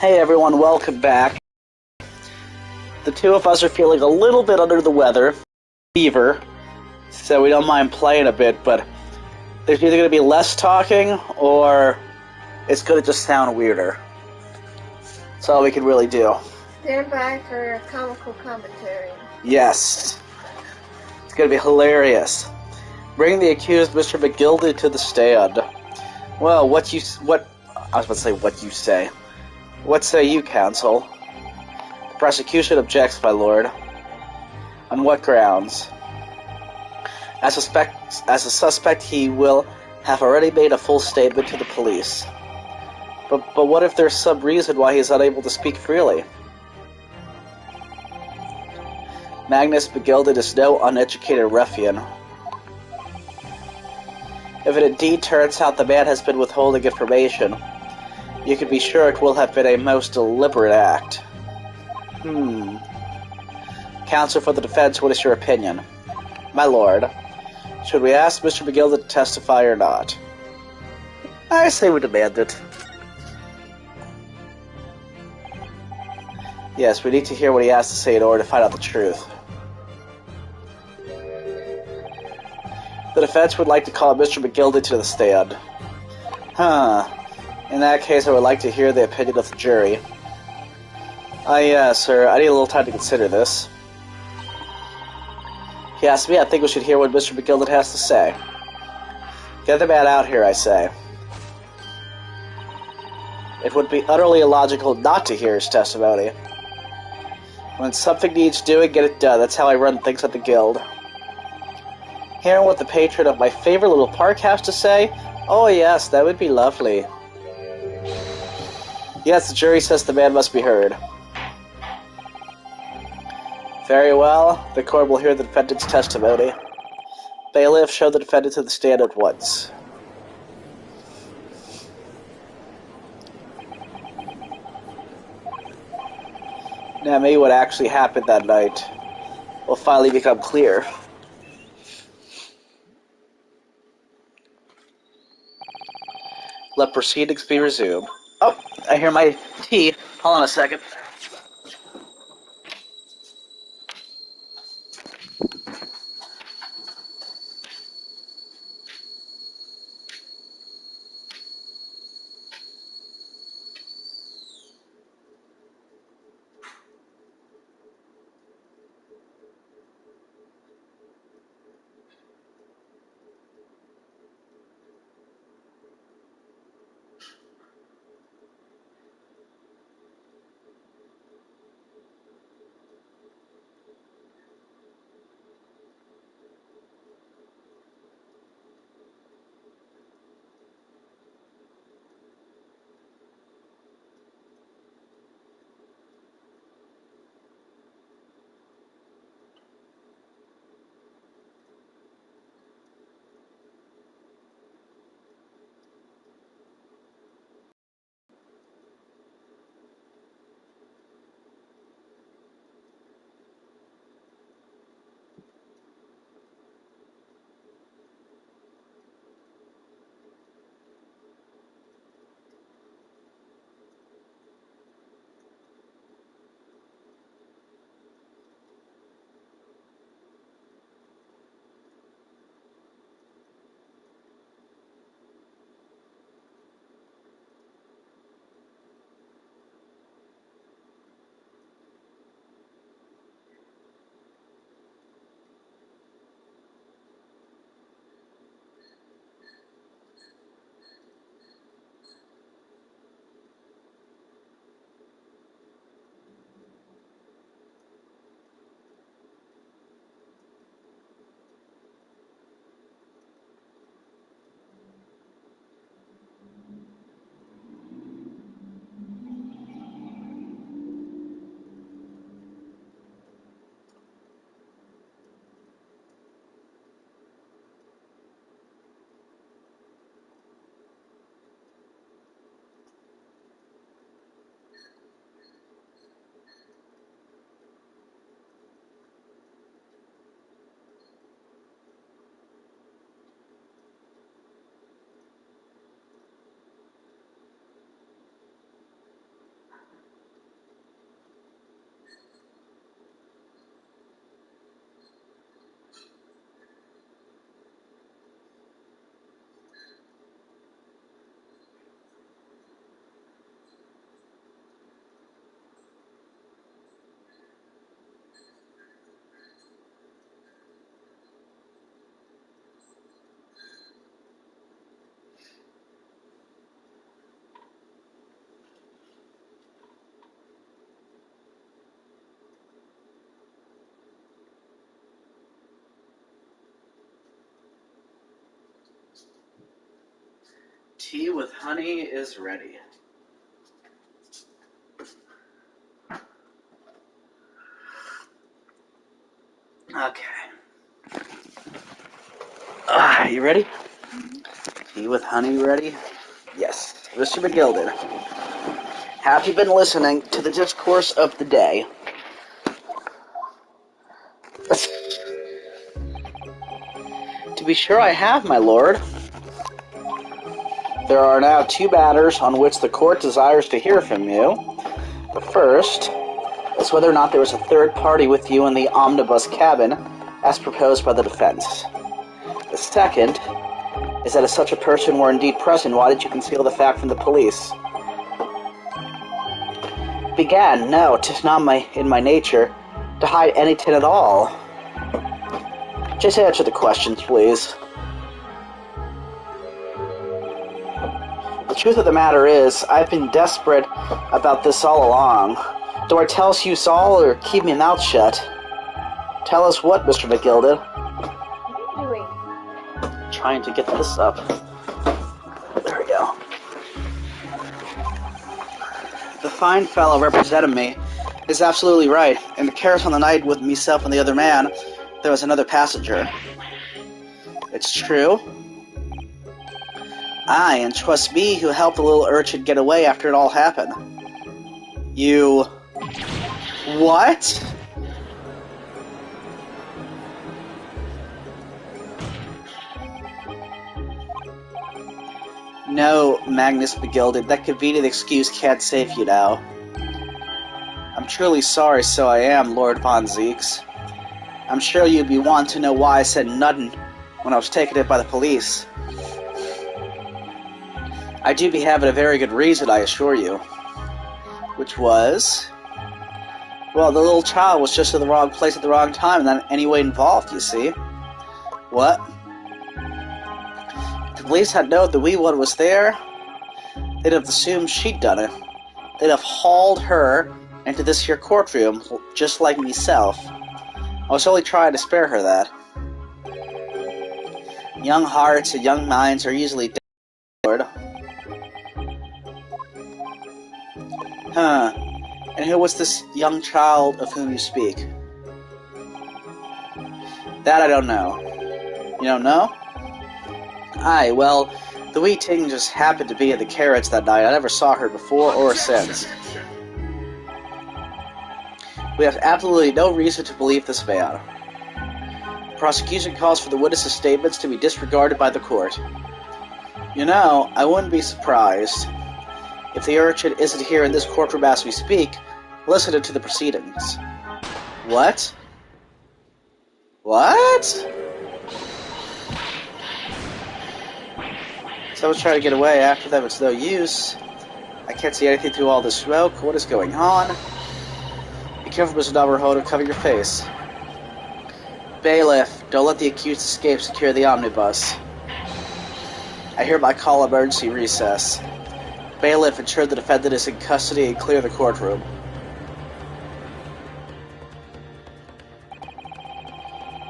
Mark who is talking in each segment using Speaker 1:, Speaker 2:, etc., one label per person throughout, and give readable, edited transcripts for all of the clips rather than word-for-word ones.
Speaker 1: Hey everyone, welcome back. The two of us are feeling a little bit under the weather, fever, so we don't mind playing a bit, but there's either going to be less talking or it's going to just sound weirder. That's all we can really do.
Speaker 2: Stand by for comical commentary.
Speaker 1: Yes. It's going to be hilarious. Bring the accused Mr. McGildy to the stand. Well, what you say? What say you, counsel? The prosecution objects, my lord. On what grounds? As a suspect, he will have already made a full statement to the police. But what if there's some reason why he is unable to speak freely? Magnus McGilden is no uneducated ruffian. If it indeed turns out the man has been withholding information, you can be sure it will have been a most deliberate act. Counsel for the defense, what is your opinion? My lord, should we ask Mr. McGilden to testify or not? I say we demand it. Yes, we need to hear what he has to say in order to find out the truth. The defense would like to call Mr. McGilden to the stand. In that case, I would like to hear the opinion of the jury. Yeah, sir, I need a little time to consider this. If you ask me, I think we should hear what Mr. McGilden has to say. Get the man out here, I say. It would be utterly illogical not to hear his testimony. When something needs doing, get it done. That's how I run things at the guild. Hearing what the patron of my favorite little park has to say? Oh yes, that would be lovely. Yes, the jury says the man must be heard. Very well, the court will hear the defendant's testimony. Bailiff, show the defendant to the stand at once. Now, maybe what actually happened that night will finally become clear. Let proceedings be resumed. Oh, I hear my tea. Hold on a second. Tea with honey is ready. Okay. You ready? Tea with honey ready? Yes. Mr. McGilden, have you been listening to the discourse of the day? To be sure I have, my lord. There are now 2 matters on which the court desires to hear from you. The first is whether or not there was a third party with you in the omnibus cabin, as proposed by the defense. The second is that if such a person were indeed present, why did you conceal the fact from the police? Began, no, 'tis not in my nature to hide anything at all. Just answer the questions, please. The truth of the matter is, I've been desperate about this all along. Do I tell us you all, or keep my mouth shut? Tell us what, Mr. McGilden?
Speaker 2: What are you doing?
Speaker 1: Trying to get this up. There we go. The fine fellow representing me is absolutely right. In the carriage on the night with myself and the other man, there was another passenger. It's true. Aye, and 'twas me who helped the little urchin get away after it all happened. You... What? No, Magnus McGilden, that convenient excuse can't save you now. I'm truly sorry, so I am, Lord Von Zeeks. I'm sure you'd be wanting to know why I said nothing when I was taken in by the police. I do be having a very good reason, I assure you. Which was... Well, the little child was just in the wrong place at the wrong time, and not in any way involved, you see. What? If the police had known the wee one was there, they'd have assumed she'd done it. They'd have hauled her into this here courtroom, just like myself. I was only trying to spare her that. Young hearts and young minds are easily Lord. Huh. And who was this young child of whom you speak? That I don't know. You don't know? Aye, well, the wee ting just happened to be in the carriage that night. I never saw her before or since. We have absolutely no reason to believe this man. The prosecution calls for the witness's statements to be disregarded by the court. You know, I wouldn't be surprised if the urchin isn't here in this courtroom as we speak, listening to the proceedings. What? What? Someone's trying to get away. After them, it's no use. I can't see anything through all this smoke. What is going on? Be careful, Mr. Naruhodo. Cover your face. Bailiff, don't let the accused escape. Secure the omnibus. I hereby call emergency recess. Bailiff, ensure the defendant is in custody and clear the courtroom.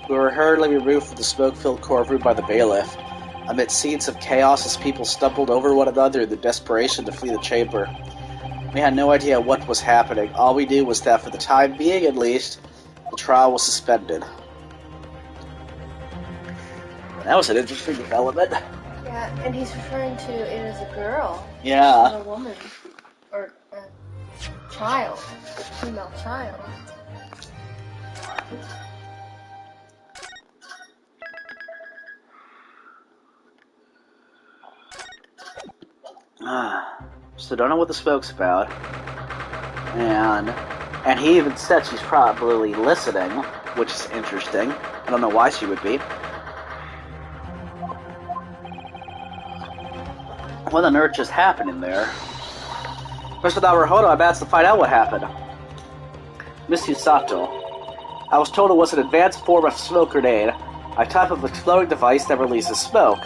Speaker 1: We were hurriedly removed from the smoke-filled courtroom by the bailiff, amid scenes of chaos as people stumbled over one another in the desperation to flee the chamber. We had no idea what was happening. All we knew was that, for the time being at least, the trial was suspended. That was an interesting development.
Speaker 2: Yeah, and he's referring to it as a girl.
Speaker 1: Yeah.
Speaker 2: Not a woman. Or a child. A female child.
Speaker 1: So don't know what the smoke's about. And he even said she's probably listening, which is interesting. I don't know why she would be. What on earth just happened in there? Mr. Naruhodo, I'm asked to find out what happened. Miss Usato, I was told it was an advanced form of smoke grenade, a type of exploding device that releases smoke.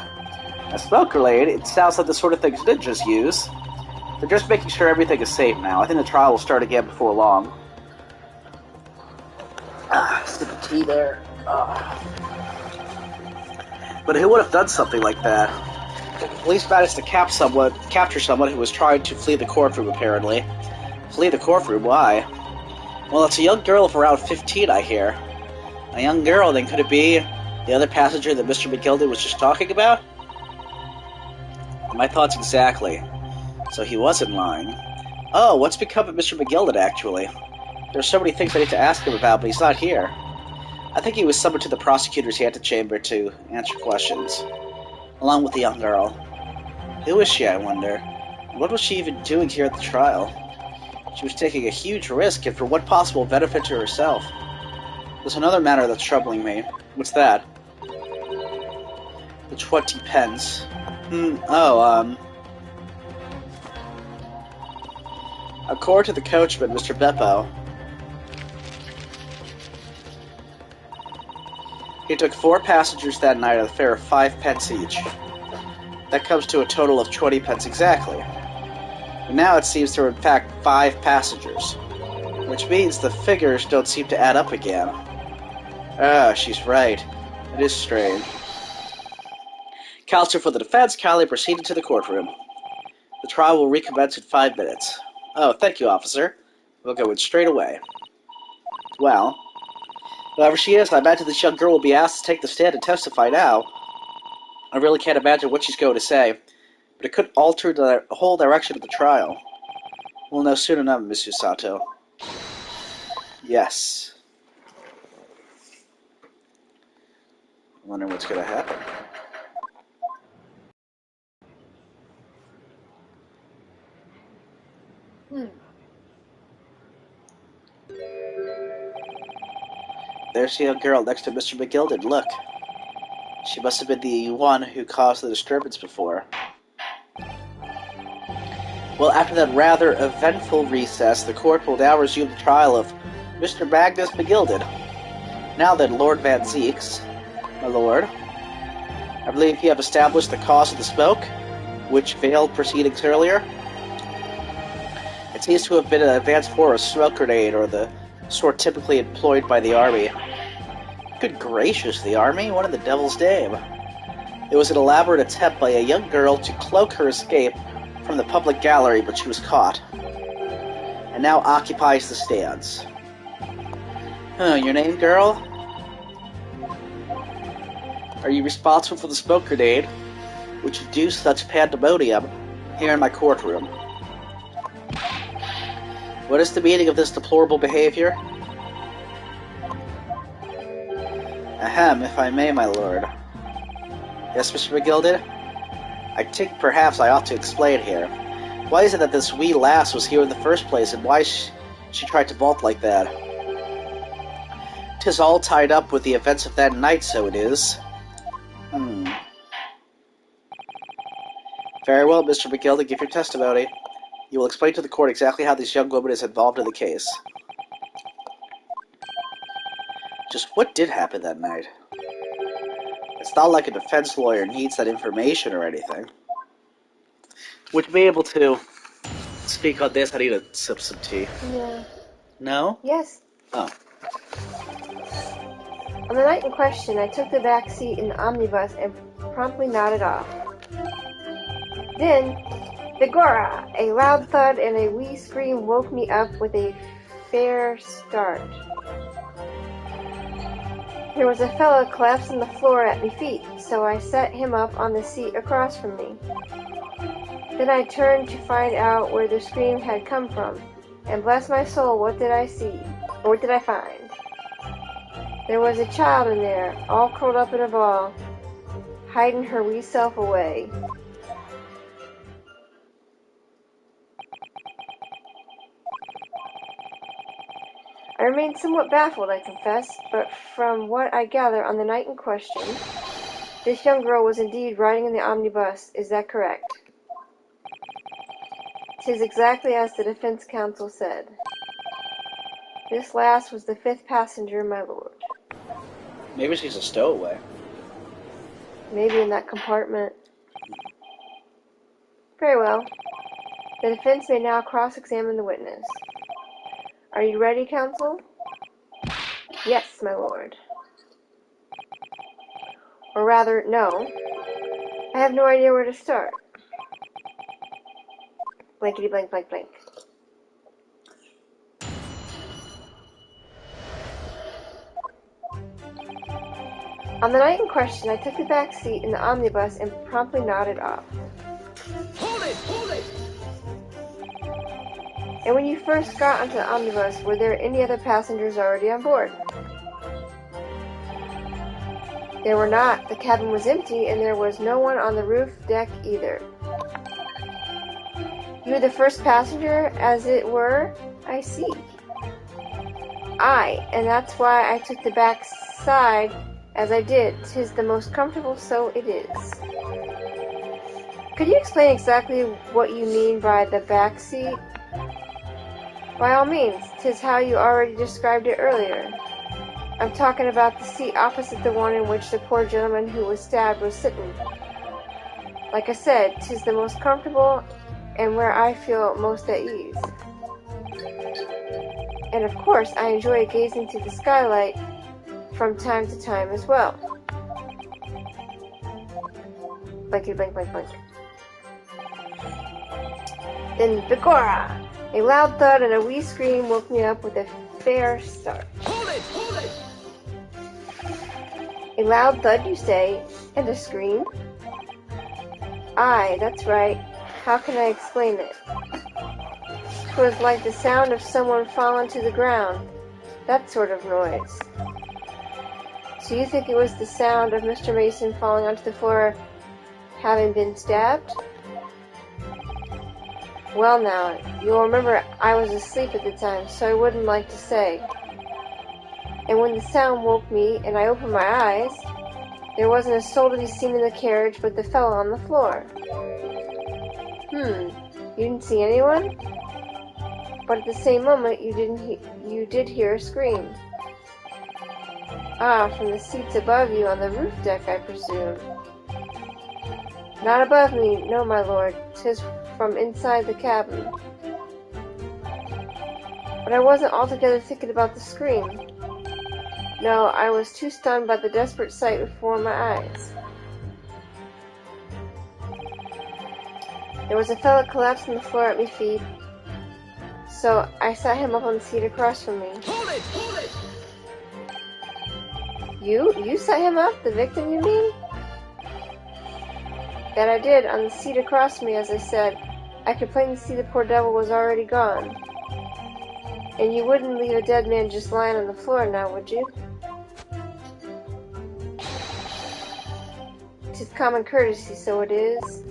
Speaker 1: A smoke grenade, it sounds like the sort of things ninjas use. They're just making sure everything is safe now. I think the trial will start again before long. Sip of tea there. But who would have done something like that? Police managed to capture someone who was trying to flee the courtroom, apparently. Flee the courtroom? Why? Well, it's a young girl of around 15, I hear. A young girl, then could it be the other passenger that Mr. McGilden was just talking about? My thoughts exactly. So he wasn't lying. Oh, what's become of Mr. McGilden, actually? There's so many things I need to ask him about, but he's not here. I think he was summoned to the prosecutor's antechamber to answer questions, along with the young girl. Who is she, I wonder? What was she even doing here at the trial? She was taking a huge risk, and for what possible benefit to herself? There's another matter that's troubling me. What's that? The 20 pence. According to the coachman, Mr. Beppo, he took 4 passengers that night at a fare of 5 pence each. That comes to a total of 20 pence exactly. But now it seems there are in fact 5 passengers, which means the figures don't seem to add up again. Ah, she's right. It is strange. Counsel for the defense kindly proceeded to the courtroom. The trial will recommence in 5 minutes. Oh, thank you, officer. We'll go in straight away. Well, whoever she is, I imagine this young girl will be asked to take the stand and testify now. I really can't imagine what she's going to say, but it could alter the whole direction of the trial. We'll know soon enough, Monsieur Sato. Yes. I wonder what's going to happen. There's the young girl next to Mr. McGilden. Look. She must have been the one who caused the disturbance before. Well, after that rather eventful recess, the court will now resume the trial of Mr. Magnus McGilden. Now then, Lord Van Zeeks, my lord, I believe you have established the cause of the smoke, which failed proceedings earlier. It seems to have been an advanced form of smoke grenade, or the sort typically employed by the army. Good gracious, the army? What in the devil's name? It was an elaborate attempt by a young girl to cloak her escape from the public gallery, but she was caught, and now occupies the stands. Your name, girl? Are you responsible for the smoke grenade, which induced such pandemonium here in my courtroom? What is the meaning of this deplorable behavior? Ahem, if I may, my lord. Yes, Mr. McGilden? I think perhaps I ought to explain here. Why is it that this wee lass was here in the first place, and why she tried to vault like that? 'Tis all tied up with the events of that night, so it is. Very well, Mr. McGilden, give your testimony. You will explain to the court exactly how this young woman is involved in the case. Just what did happen that night? It's not like a defense lawyer needs that information or anything. Would you be able to speak on this? I need to sip some tea.
Speaker 2: Yeah.
Speaker 1: No?
Speaker 2: Yes.
Speaker 1: Oh.
Speaker 2: On the night in question, I took the back seat in the omnibus and promptly nodded off. Then, begorra! A loud thud and a wee scream woke me up with a fair start. There was a fellow collapsed on the floor at my feet, so I set him up on the seat across from me. Then I turned to find out where the scream had come from, and bless my soul, what did I see? Or what did I find? There was a child in there, all curled up in a ball, hiding her wee self away. I remained somewhat baffled, I confess, but from what I gather on the night in question, this young girl was indeed riding in the omnibus. Is that correct? 'Tis exactly as the defense counsel said. This last was the 5th passenger, my lord.
Speaker 1: Maybe she's a stowaway.
Speaker 2: Maybe in that compartment. Very well. The defense may now cross-examine the witness. Are you ready, counsel? Yes, my lord. Or rather, no. I have no idea where to start. Blankety blank blank blank. On the night in question, I took the back seat in the omnibus and promptly nodded off.
Speaker 3: Hold it! Hold it!
Speaker 2: And when you first got onto the omnibus, were there any other passengers already on board? There were not. The cabin was empty, and there was no one on the roof deck either. You were the first passenger, as it were? I see. Aye, and that's why I took the back side as I did. 'Tis the most comfortable, so it is. Could you explain exactly what you mean by the back seat? By all means, 'tis how you already described it earlier. I'm talking about the seat opposite the one in which the poor gentleman who was stabbed was sitting. Like I said, 'tis the most comfortable and where I feel most at ease. And of course, I enjoy gazing through the skylight from time to time as well. Blankety blank blank blank. Then begorra! A loud thud and a wee scream woke me up with a fair start.
Speaker 3: Hold it! Hold it!
Speaker 2: A loud thud, you say, and a scream? Aye, that's right. How can I explain it? 'Twas like the sound of someone falling to the ground, that sort of noise. So you think it was the sound of Mr. Mason falling onto the floor, having been stabbed? Well now, you'll remember I was asleep at the time, so I wouldn't like to say. And when the sound woke me and I opened my eyes, there wasn't a soul to be seen in the carriage but the fellow on the floor. You didn't see anyone? But at the same moment, you did hear a scream. Ah, from the seats above you on the roof deck, I presume. Not above me, no, my lord. 'Tis from inside the cabin. But I wasn't altogether thinking about the scream. No, I was too stunned by the desperate sight before my eyes. There was a fellow collapsed on the floor at my feet, so I sat him up on the seat across from me.
Speaker 3: Hold it! Hold it!
Speaker 2: You sat him up? The victim, you mean? That I did, on the seat across from me, as I said. I could plainly see the poor devil was already gone. And you wouldn't leave a dead man just lying on the floor now, would you? 'Tis common courtesy, so it is.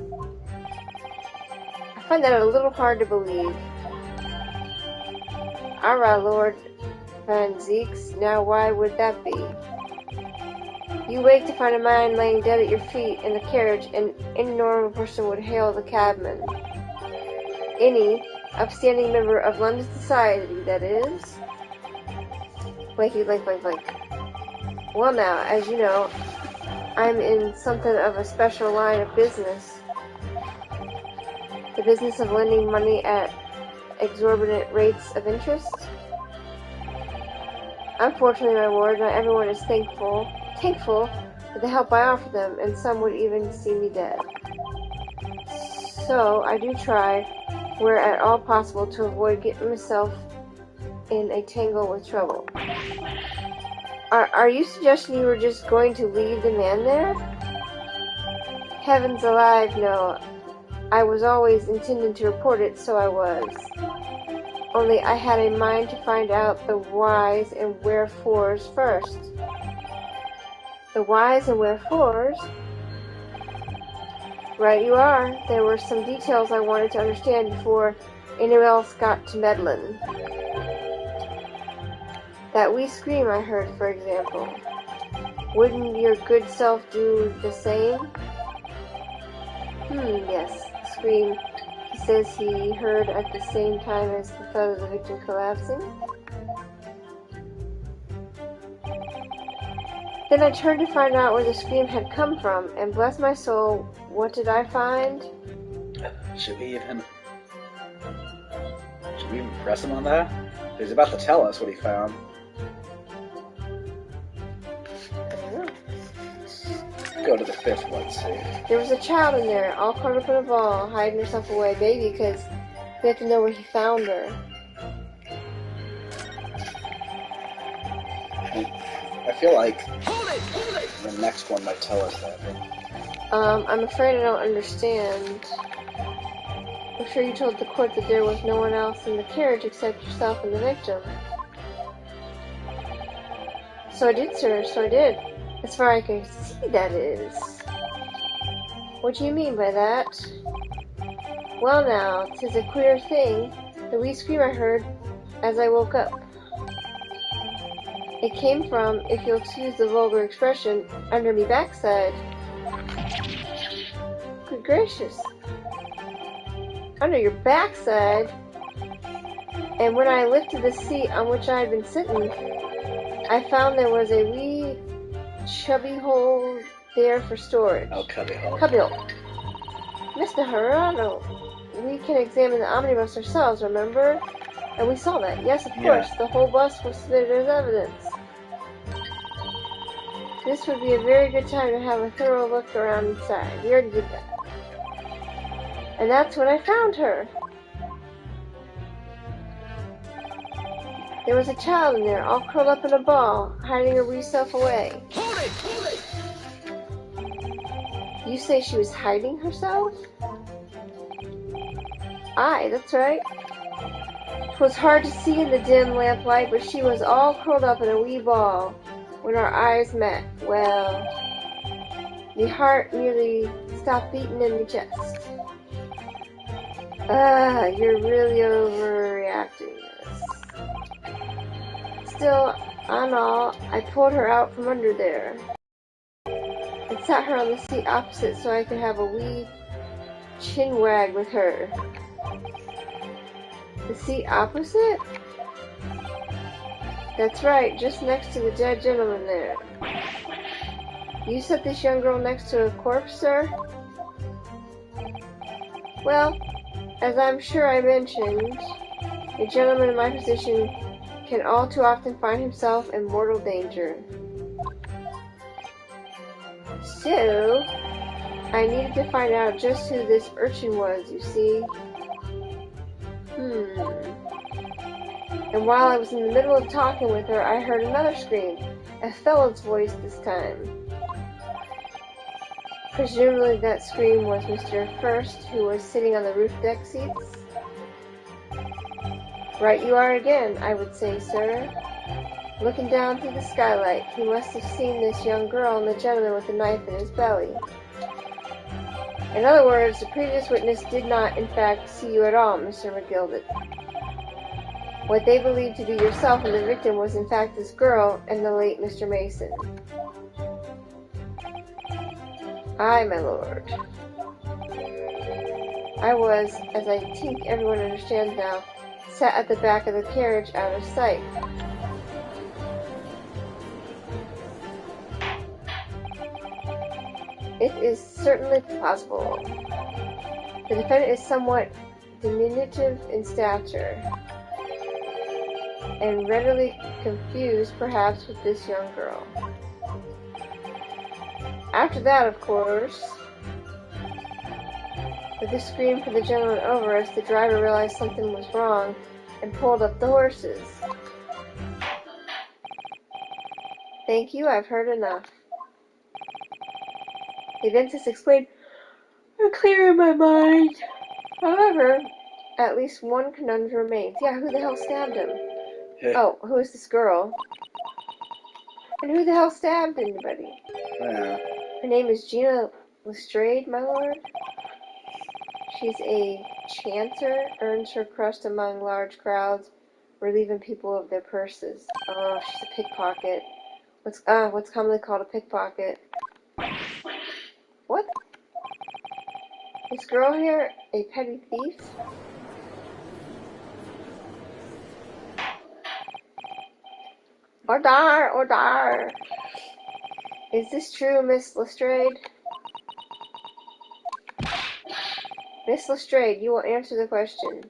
Speaker 2: I find that a little hard to believe. Arrah, Lord Van Zeeks, now why would that be? You wake to find a man laying dead at your feet in the carriage, and any normal person would hail the cabman. Any upstanding member of London society, that is. Blanky blank blank blank. Well now, as you know, I'm in something of a special line of business. The business of lending money at exorbitant rates of interest. Unfortunately, my lord, not everyone is thankful for the help I offer them, and some would even see me dead. So I do try, where at all possible, to avoid getting myself in a tangle with trouble. Are you suggesting you were just going to leave the man there? Heavens alive, no. I was always intending to report it, so I was. Only I had a mind to find out the whys and wherefores first. The whys and wherefores? Right you are. There were some details I wanted to understand before anyone else got to meddling. That wee scream I heard, for example. Wouldn't your good self do the same? Yes, the scream he says he heard at the same time as the thud of the victim collapsing. Then I turned to find out where the scream had come from, and bless my soul, what did I find?
Speaker 1: Should we even press him on that? He's about to tell us what he found.
Speaker 2: I don't know.
Speaker 1: go to the fifth one, see.
Speaker 2: There was a child in there, all curled up in a ball, hiding herself away. Baby, because we have to know where he found her.
Speaker 1: I feel like
Speaker 3: Hold it!
Speaker 1: the next one might tell us that.
Speaker 2: I'm afraid I don't understand. I'm sure you told the court that there was no one else in the carriage except yourself and the victim. So I did, sir, so I did. As far as I can see, that is. What do you mean by that? Well now, 'tis a queer thing, the wee scream I heard as I woke up. It came from, if you'll excuse the vulgar expression, under me backside. Good gracious. Under your backside? And when I lifted the seat on which I had been sitting, I found there was a wee chubby hole there for storage.
Speaker 1: Oh, cubbyhole.
Speaker 2: Cubbyhole. Mr. Hirano, we can examine the omnibus ourselves, remember? And we saw that. Yes, of course. The whole bus was submitted as evidence. This would be a very good time to have a thorough look around inside. We already did that. And that's when I found her. There was a child in there, all curled up in a ball, hiding her wee self away.
Speaker 3: Hold it! Hold it!
Speaker 2: You say she was hiding herself? Aye, that's right. 'Twas hard to see in the dim lamplight, but she was all curled up in a wee ball. When our eyes met, well, the heart nearly stopped beating in my chest. You're really overreacting this. Still, on all, I pulled her out from under there and sat her on the seat opposite so I could have a wee chin wag with her. The seat opposite? That's right, just next to the dead gentleman there. You set this young girl next to a corpse, sir? Well, as I'm sure I mentioned, a gentleman in my position can all too often find himself in mortal danger. So, I needed to find out just who this urchin was, you see. And while I was in the middle of talking with her, I heard another scream, a fellow's voice this time. Presumably that scream was Mr. First, who was sitting on the roof deck seats. Right you are again, I would say, sir. Looking down through the skylight, he must have seen this young girl and the gentleman with the knife in his belly. In other words, the previous witness did not, in fact, see you at all, Mr. McGildet. What they believed to be yourself and the victim was in fact this girl and the late Mr. Mason. Aye, my lord. I was, as I think everyone understands now, sat at the back of the carriage out of sight. It is certainly plausible. The defendant is somewhat diminutive in stature, and readily confused, perhaps, with this young girl. After that, of course, with the scream from the gentleman over us, the driver realized something was wrong and pulled up the horses. Thank you, I've heard enough. The dentist explained, I'm clear in my mind. However, at least one conundrum remains. Yeah, who the hell stabbed him? Oh, who is this girl? And who the hell stabbed anybody?
Speaker 1: Yeah.
Speaker 2: Her name is Gina Lestrade, my lord. She's a chanter, earns her crust among large crowds, relieving people of their purses. Oh, she's a pickpocket. What's commonly called a pickpocket. What? This girl here, a petty thief? Order! Order! Is this true, Miss Lestrade? Miss Lestrade, you will answer the question.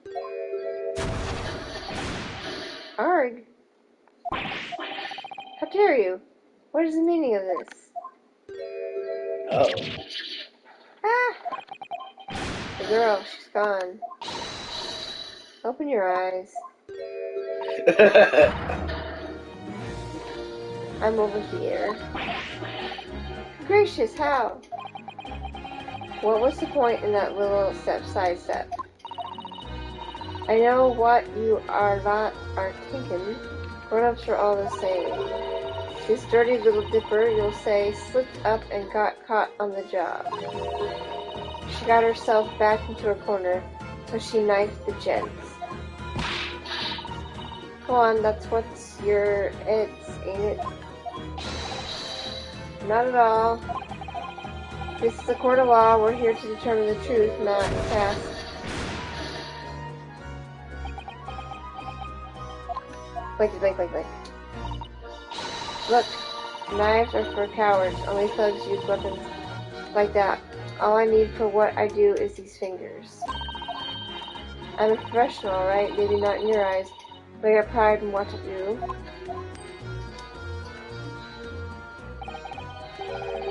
Speaker 2: Arg! How dare you? What is the meaning of this?
Speaker 1: Oh.
Speaker 2: Ah! The girl, she's gone. Open your eyes. I'm over here. Gracious, how? What was the point in that little side step? I know what you are thinking. Grown-ups are all the same. This dirty little dipper, you'll say, slipped up and got caught on the job. She got herself back into her corner, so she knifed the gents. Go on, that's what's your it's, ain't it? Not at all. This is a court of law. We're here to determine the truth, not past. Blank. Look, knives are for cowards. Only thugs use weapons like that. All I need for what I do is these fingers. I'm a professional, right? Maybe not in your eyes, but I got pride in what I do.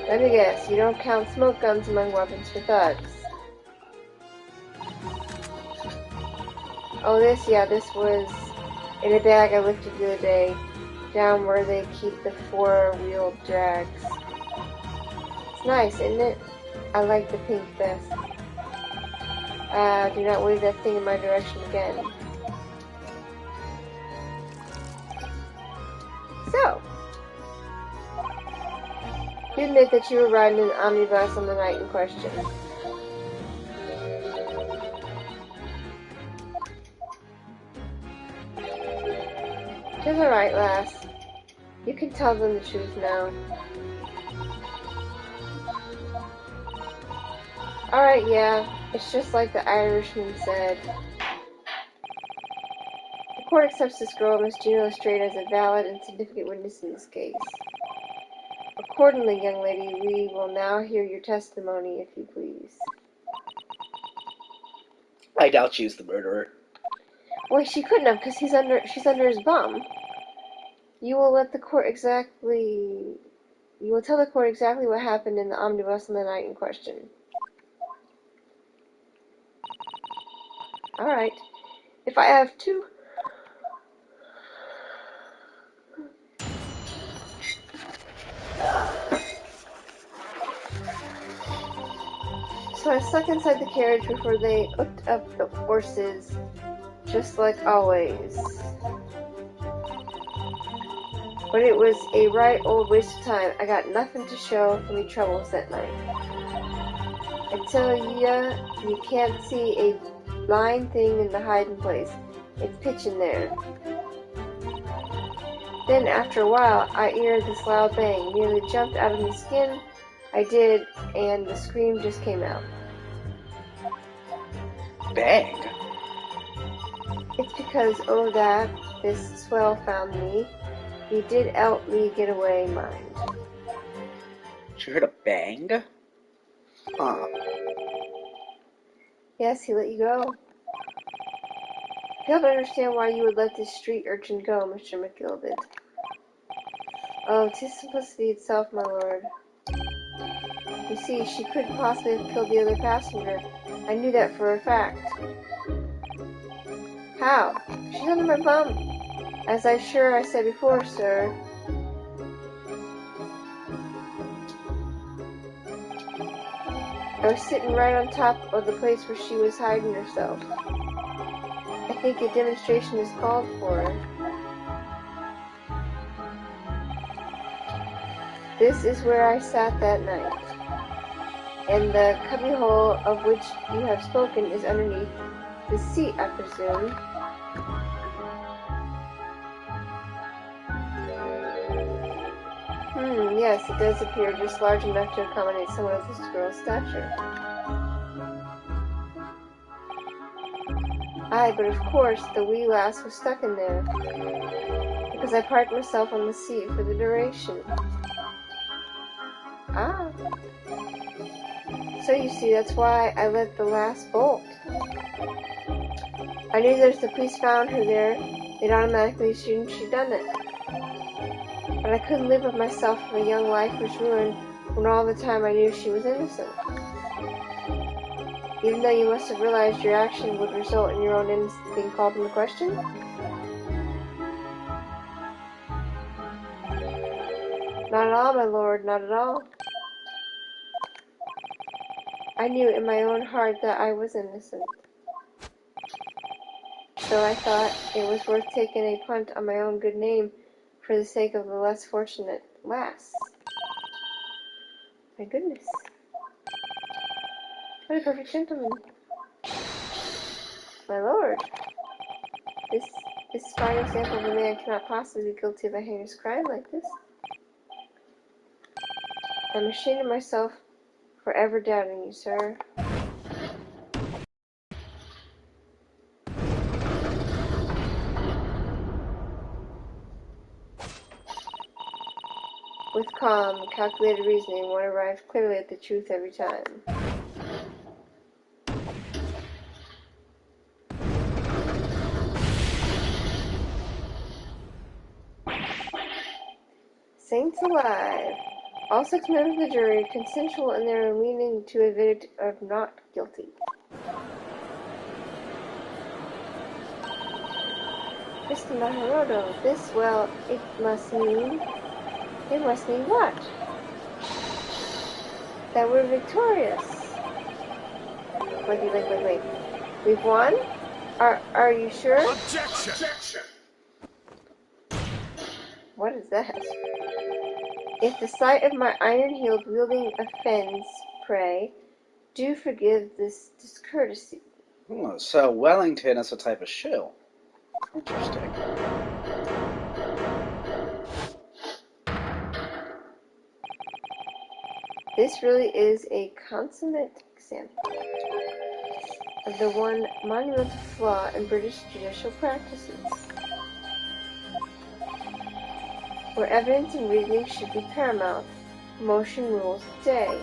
Speaker 2: Let me guess, you don't count smoke guns among weapons for thugs. Oh, this was in a bag I lifted the other day, down where they keep the four-wheeled drags. It's nice, isn't it? I like the pink vest. Do not wave that thing in my direction again. So, you admit that you were riding an omnibus on the night in question. It's alright, lass. You can tell them the truth now. Alright, yeah. It's just like the Irishman said. The court accepts this girl, Miss Juno Lestrade, as a valid and significant witness in this case. Accordingly, young lady, we will now hear your testimony, if you please.
Speaker 1: I doubt she's the murderer.
Speaker 2: Well, she couldn't have, because she's under his bum. You will tell the court exactly what happened in the omnibus on the night in question. Alright. If I have to... So I stuck inside the carriage before they hooked up the horses, just like always. But it was a right old waste of time. I got nothing to show for me troubles that night. I tell ya, you can't see a blind thing in the hiding place. It's pitch in there. Then after a while, I heard this loud bang. Nearly jumped out of my skin. I did, and the scream just came out.
Speaker 1: Bang?
Speaker 2: It's because this swell found me. He did help me get away, mind.
Speaker 1: She heard a bang?
Speaker 2: Yes, he let you go. I don't understand why you would let this street urchin go, Mr. McGilded. Oh, 'tis simplicity itself, my lord. You see, she couldn't possibly have killed the other passenger. I knew that for a fact. How? She's under my bum. As I said before, sir. I was sitting right on top of the place where she was hiding herself. I think a demonstration is called for. This is where I sat that night. And the cubbyhole of which you have spoken is underneath the seat, I presume. Yes, it does appear just large enough to accommodate someone of this girl's stature. Aye, but of course, the wee lass was stuck in there, because I parked myself on the seat for the duration. Ah. So you see, that's why I let the last bolt. I knew that if the police found her there, they'd automatically assume she'd done it. But I couldn't live with myself if a young life was ruined when all the time I knew she was innocent? Even though you must have realized your action would result in your own innocence being called into question? Not at all, my lord, not at all. I knew in my own heart that I was innocent. So I thought it was worth taking a punt on my own good name for the sake of the less fortunate lass. My goodness. What a perfect gentleman. My lord. This is a fine example of a man cannot possibly be guilty of a heinous crime like this. I'm ashamed of myself for ever doubting you, sir. With calm, calculated reasoning, one arrives clearly at the truth every time. Saints alive! All 6 members of the jury consensual in their leaning to a verdict of not guilty. Mr. Maharodo, this, well, it must mean what? That we're victorious. Wait. We've won? Are you sure?
Speaker 3: Objection!
Speaker 2: What is that? If the sight of my iron-heeled wielding offends, pray, do forgive this discourtesy.
Speaker 1: So Wellington is a type of shoe. Interesting.
Speaker 2: This really is a consummate example of the one monumental flaw in British judicial practices, where evidence and reasoning should be paramount. Motion rules the day.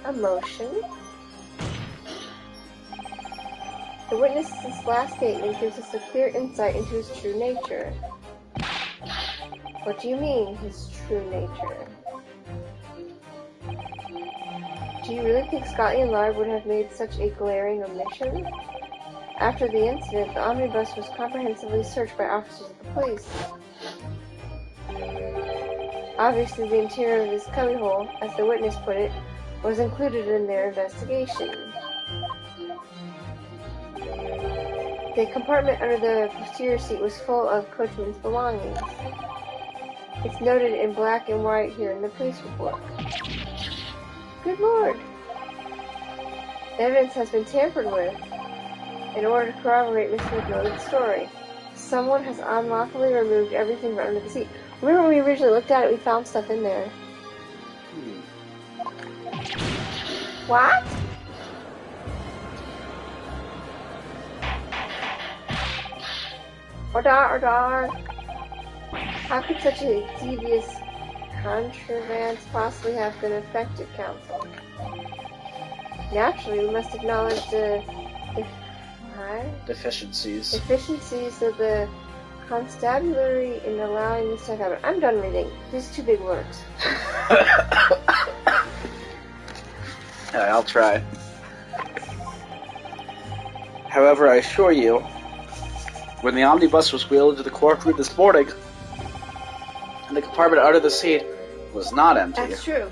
Speaker 2: A motion? The witness's last statement gives us a clear insight into his true nature. What do you mean, his true nature? Do you really think Scotland Yard would have made such a glaring omission? After the incident, the omnibus was comprehensively searched by officers of the police. Obviously, the interior of this cubbyhole, as the witness put it, was included in their investigation. The compartment under the posterior seat was full of coachman's belongings. It's noted in black and white here in the police report. Good Lord! The evidence has been tampered with in order to corroborate Mr. McMillan's story. Someone has unlawfully removed everything from under the seat. Remember when we originally looked at it, we found stuff in there. What? Ordar. How could such a devious contrivance possibly have been effected, counsel? Naturally, we must acknowledge the
Speaker 1: Deficiencies
Speaker 2: of the constabulary in allowing this to happen. I'm done reading. These 2 big words.
Speaker 1: I'll try. However, I assure you, when the omnibus was wheeled into the courtroom this morning, and the compartment under the seat was not empty.
Speaker 2: That's true.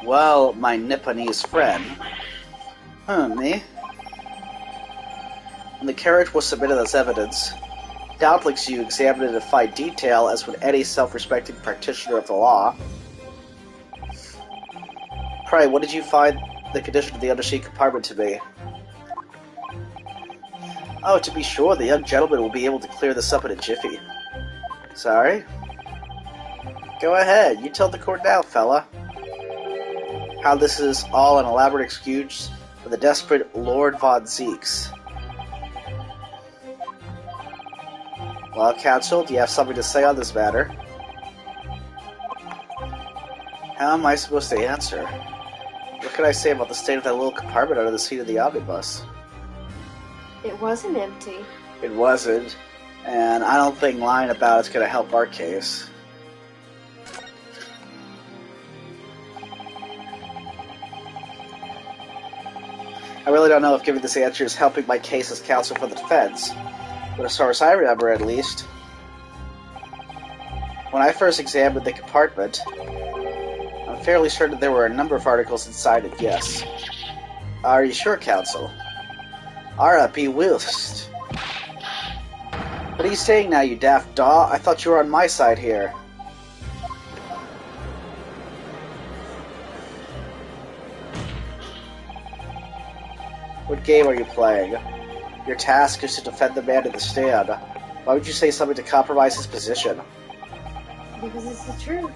Speaker 1: Well, my Nipponese friend, me, when the carriage was submitted as evidence, doubtless you examined it in fine detail, as would any self-respecting practitioner of the law. Pray, what did you find the condition of the underseat compartment to be? Oh, to be sure, the young gentleman will be able to clear this up in a jiffy. Sorry? Go ahead, you tell the court now, fella. How this is all an elaborate excuse for the desperate Lord Von Zeeks. Well, counsel, do you have something to say on this matter? How am I supposed to answer? What can I say about the state of that little compartment under the seat of the omnibus?
Speaker 2: It wasn't empty.
Speaker 1: It wasn't, and I don't think lying about it's going to help our case. I really don't know if giving this answer is helping my case as counsel for the defense, but as far as I remember at least, when I first examined the compartment, I'm fairly certain there were a number of articles inside it, yes. Are you sure, counsel? Ara, be whilst. What are you saying now, you daft daw? I thought you were on my side here. What game are you playing? Your task is to defend the man in the stand. Why would you say something to compromise his position?
Speaker 2: Because it's the truth.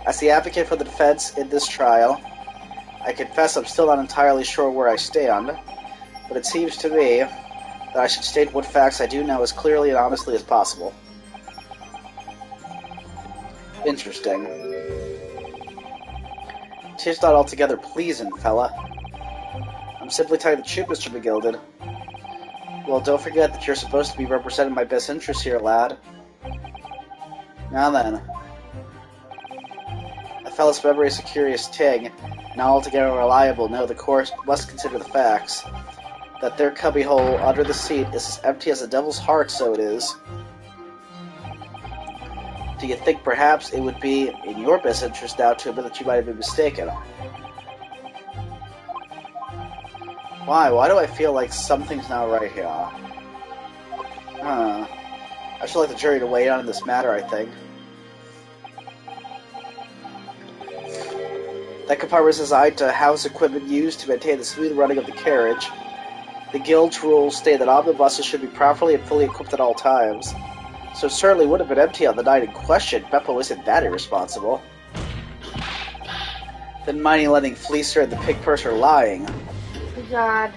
Speaker 1: As the advocate for the defense in this trial, I confess I'm still not entirely sure where I stand, but it seems to me that I should state what facts I do know as clearly and honestly as possible. Interesting. 'Tis not altogether pleasing, fella. I'm simply telling the truth, Mr. McGilded. Well, don't forget that you're supposed to be representing my best interests here, lad. Now then. A fellow's memory is a curious thing, and not altogether reliable. No, the court must consider the facts. That their cubbyhole under the seat is as empty as the devil's heart, so it is. Do you think perhaps it would be in your best interest now to admit that you might have been mistaken? Why? Why do I feel like something's not right here? I should like the jury to weigh in on this matter, I think. That compartment is designed to house equipment used to maintain the smooth running of the carriage. The Guild's rules state that omnibuses should be properly and fully equipped at all times. So it certainly would have been empty on the night in question. Beppo isn't that irresponsible. Then Mighty Lending Fleecer and the Pig Purse are lying.
Speaker 2: God.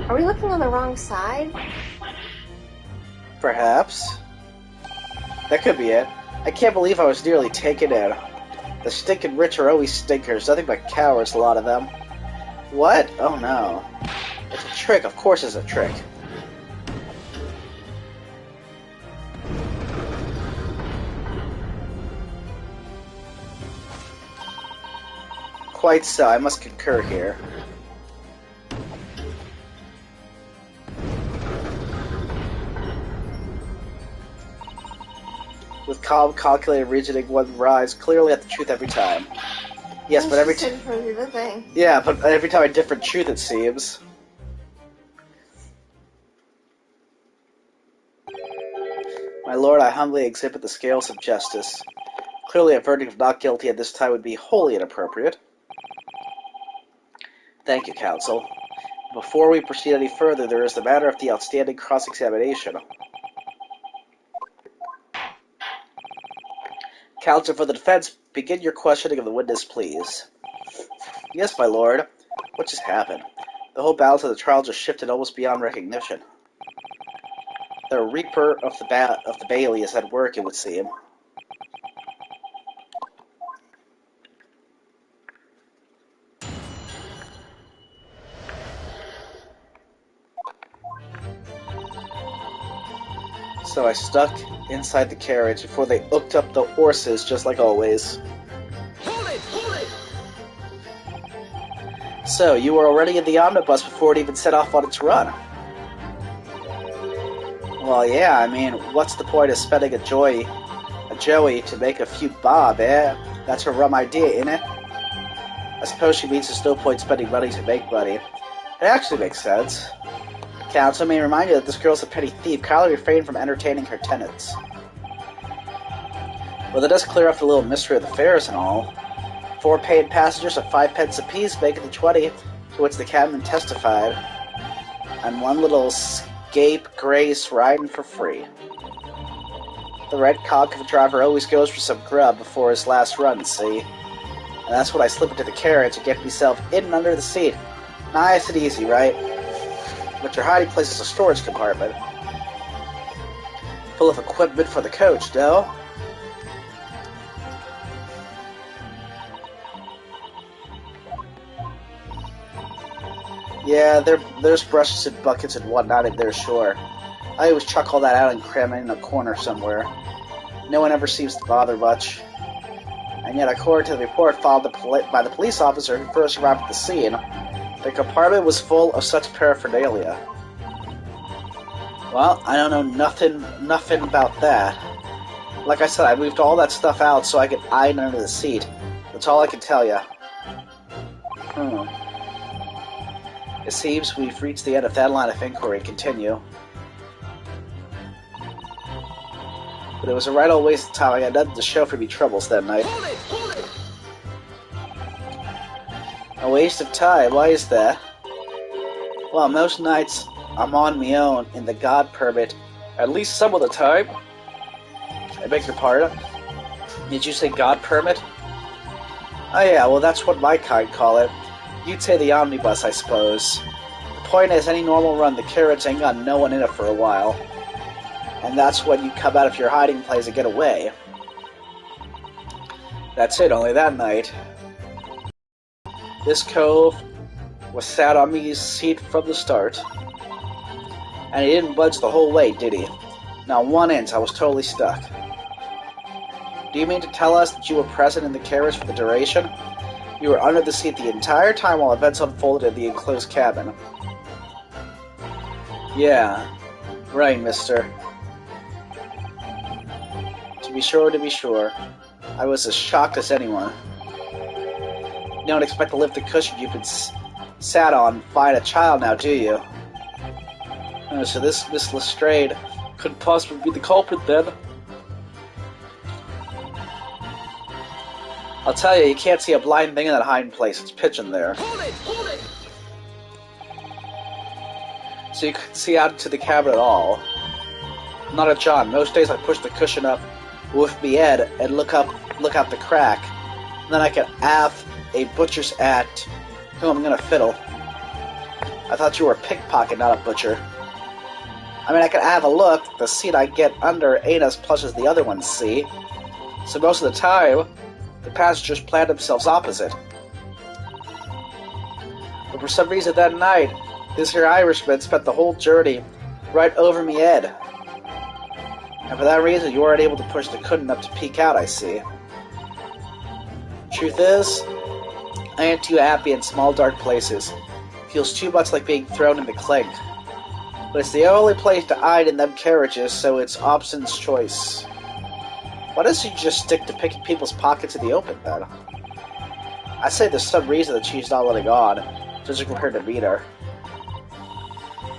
Speaker 2: Are we looking on the wrong side?
Speaker 1: Perhaps. That could be it. I can't believe I was nearly taken in. The stinking rich are always stinkers, nothing but cowards, a lot of them. What? Oh no. It's a trick, of course it's a trick. Quite so, I must concur here. With calm, calculated reasoning, one arrives clearly at the truth every time. Yes, but every time. Yeah, but every time a different truth, it seems. My lord, I humbly exhibit the scales of justice. Clearly, a verdict of not guilty at this time would be wholly inappropriate. Thank you, counsel. Before we proceed any further, there is the matter of the outstanding cross-examination. Counsel for the defense, begin your questioning of the witness, please. Yes, my lord. What just happened? The whole balance of the trial just shifted almost beyond recognition. The Reaper of the Bailey is at work, it would seem. So I stuck inside the carriage before they hooked up the horses, just like always.
Speaker 3: Hold it! Hold it!
Speaker 1: So, you were already in the omnibus before it even set off on its run. Well, yeah, I mean, what's the point of spending a Joey to make a few bob, eh? That's her rum idea, innit? I suppose she means there's no point spending money to make money. It actually makes sense. Counsel, may remind you that this girl's a petty thief. Kindly refrain from entertaining her tenants. Well, that does clear up the little mystery of the fares and all. 4 paid passengers at 5 pence apiece, making the 20, to which the cabman testified. And one little scapegrace riding for free. The red cock of a driver always goes for some grub before his last run, see? And that's when I slip into the carriage and get myself in and under the seat. Nice and easy, right? But your hiding place is a storage compartment. Full of equipment for the coach, no? Yeah, there's brushes and buckets and whatnot in there, sure. I always chuck all that out and cram it in a corner somewhere. No one ever seems to bother much. And yet, according to the report filed by the police officer who first arrived at the scene, the compartment was full of such paraphernalia. Well, I don't know nothing about that. Like I said, I moved all that stuff out so I could hide under the seat. That's all I can tell you. It seems we've reached the end of that line of inquiry. Continue. But it was a right old waste of time. I got nothing to show for me troubles that night.
Speaker 3: Hold it! Hold it!
Speaker 1: A waste of time? Why is that? Well, most nights I'm on me own in the God permit. At least some of the time. I beg your pardon? Did you say God permit? Oh yeah, well that's what my kind call it. You'd say the omnibus, I suppose. The point is, any normal run, the carriage ain't got no one in it for a while. And that's when you come out of your hiding place and get away. That's it, only that night. This cove was sat on me's seat from the start. And he didn't budge the whole way, did he? Not 1 inch, I was totally stuck. Do you mean to tell us that you were present in the carriage for the duration? You were under the seat the entire time while events unfolded in the enclosed cabin. Yeah, right, mister. To be sure. I was as shocked as anyone. You don't expect to lift the cushion you've been sat on by a child now, do you? Oh, so this Miss Lestrade couldn't possibly be the culprit then. I'll tell you, you can't see a blind thing in that hiding place. It's pitch in there.
Speaker 3: Hold it! Hold it!
Speaker 1: So you couldn't see out into the cabin at all. Not a John. Most days I push the cushion up with me head and look out the crack. And then I can have a butcher's act who I'm gonna fiddle. I thought you were a pickpocket, not a butcher. I mean, I could have a look. The seat I get under ain't as plush as the other ones, see? So most of the time, the passengers planned themselves opposite. But for some reason that night, this here Irishman spent the whole journey right over me head. And for that reason, you weren't able to push the cushion up to peek out, I see. Truth is, I ain't too happy in small dark places. Feels too much like being thrown in the clink. But it's the only place to hide in them carriages, so it's Obson's choice. Why doesn't she just stick to picking people's pockets in the open, then? I say there's some reason that she's not letting on, judging from her demeanor.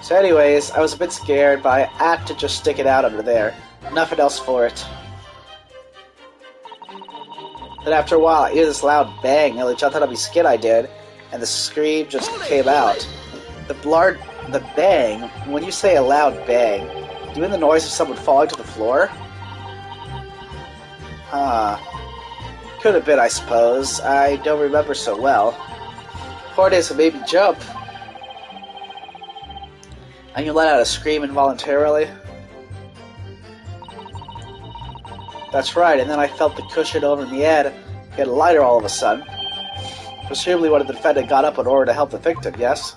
Speaker 1: So anyways, I was a bit scared, but I had to just stick it out under there. Nothing else for it. Then after a while, I hear this loud bang, nearly jumped out of my skin I did, and the scream just came out. The bang, when you say a loud bang, do you mean the noise of someone falling to the floor? Could have been, I suppose. I don't remember so well. Point is, it made me jump. And you let out a scream involuntarily? That's right, and then I felt the cushion over my head get lighter all of a sudden. Presumably when the defendant got up in order to help the victim, yes?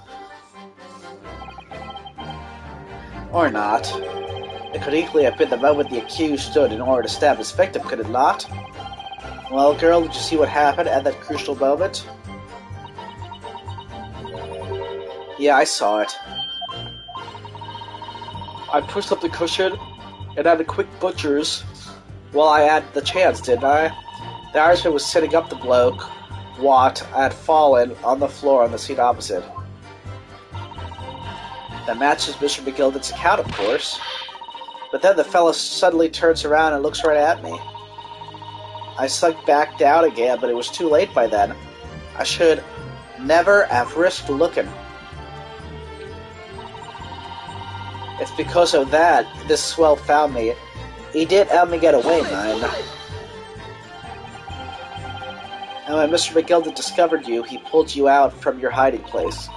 Speaker 1: Or not. It could equally have been the moment the accused stood in order to stab his victim, could it not? Well, girl, did you see what happened at that crucial moment? Yeah, I saw it. I pushed up the cushion and had a quick butcher's while I had the chance, didn't I? The Irishman was sitting up the bloke, Watt, had fallen on the floor on the seat opposite. That matches Mr. McGilden's account, of course. But then the fellow suddenly turns around and looks right at me. I sunk back down again, but it was too late by then. I should never have risked looking. It's because of that this swell found me. He did help me get away, man. And when Mr. McGilden discovered you, he pulled you out from your hiding place.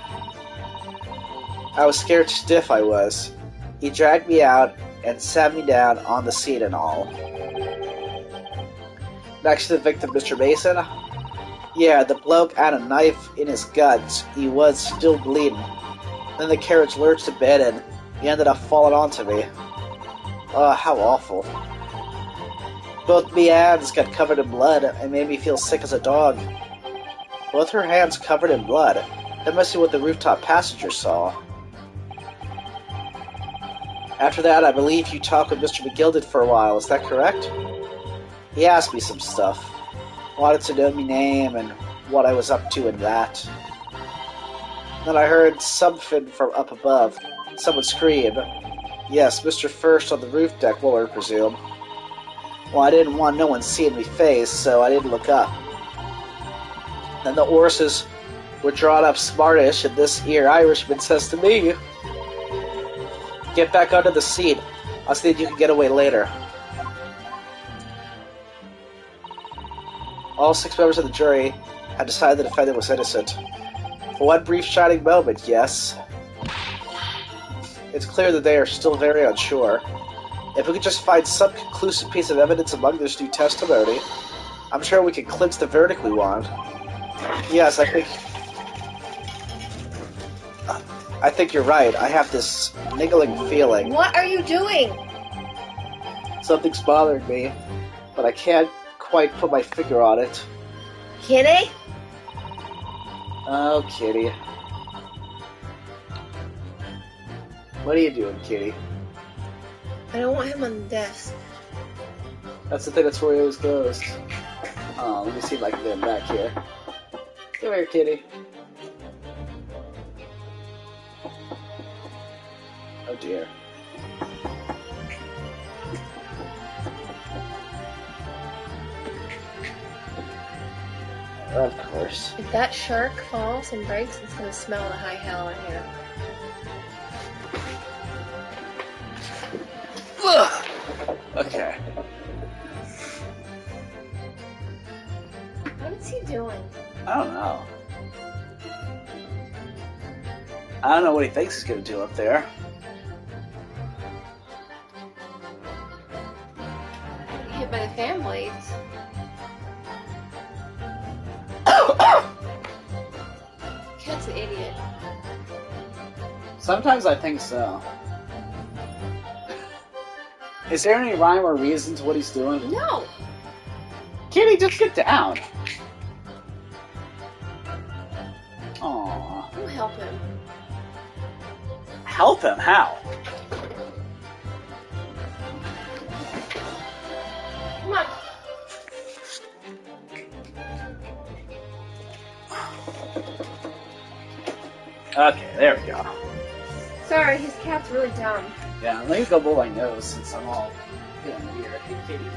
Speaker 1: I was scared stiff, I was. He dragged me out and sat me down on the seat and all. Next to the victim, Mr. Mason? Yeah, the bloke had a knife in his guts. He was still bleeding. Then the carriage lurched a bit and he ended up falling onto me. Oh, how awful. Both me hands got covered in blood and made me feel sick as a dog. Both her hands covered in blood. That must be what the rooftop passenger saw. After that, I believe you talked with Mr. McGilded for a while, is that correct? He asked me some stuff. Wanted to know my name and what I was up to and that. Then I heard something from up above. Someone scream. Yes, Mr. First on the roof deck, one would presume. Well, I didn't want no one seeing me face, so I didn't look up. Then the horses were drawn up smartish, and this here Irishman says to me, "Get back under the seat. I'll see if you can get away later." All 6 members of the jury had decided the defendant was innocent. For one brief shining moment, yes. It's clear that they are still very unsure. If we could just find some conclusive piece of evidence among this new testimony, I'm sure we could clinch the verdict we want. Yes, I think you're right. I have this niggling feeling.
Speaker 2: What are you doing?
Speaker 1: Something's bothering me, but I can't quite put my finger on it.
Speaker 2: Kitty?
Speaker 1: Oh, Kitty. What are you doing, Kitty?
Speaker 2: I don't want him on the desk.
Speaker 1: That's the thing, that's where he always goes. Oh, let me see if I can get him back here. Come here, Kitty. Oh dear. Of course.
Speaker 2: If that shark falls and breaks, it's gonna smell the high hell in here.
Speaker 1: Okay.
Speaker 2: What is he doing?
Speaker 1: I don't know. I don't know what he thinks he's gonna do up there.
Speaker 2: Hit by the fan blades. Cat's an idiot.
Speaker 1: Sometimes I think so. Is there any rhyme or reason to what he's doing?
Speaker 2: No!
Speaker 1: Kitty, just get down. Aww.
Speaker 2: Don't help him.
Speaker 1: Help him? How?
Speaker 2: Come on.
Speaker 1: Okay, there we go.
Speaker 2: Sorry, his cat's really dumb.
Speaker 1: Yeah, let me go blow my nose since I'm all feeling weird. Hey, Kitty.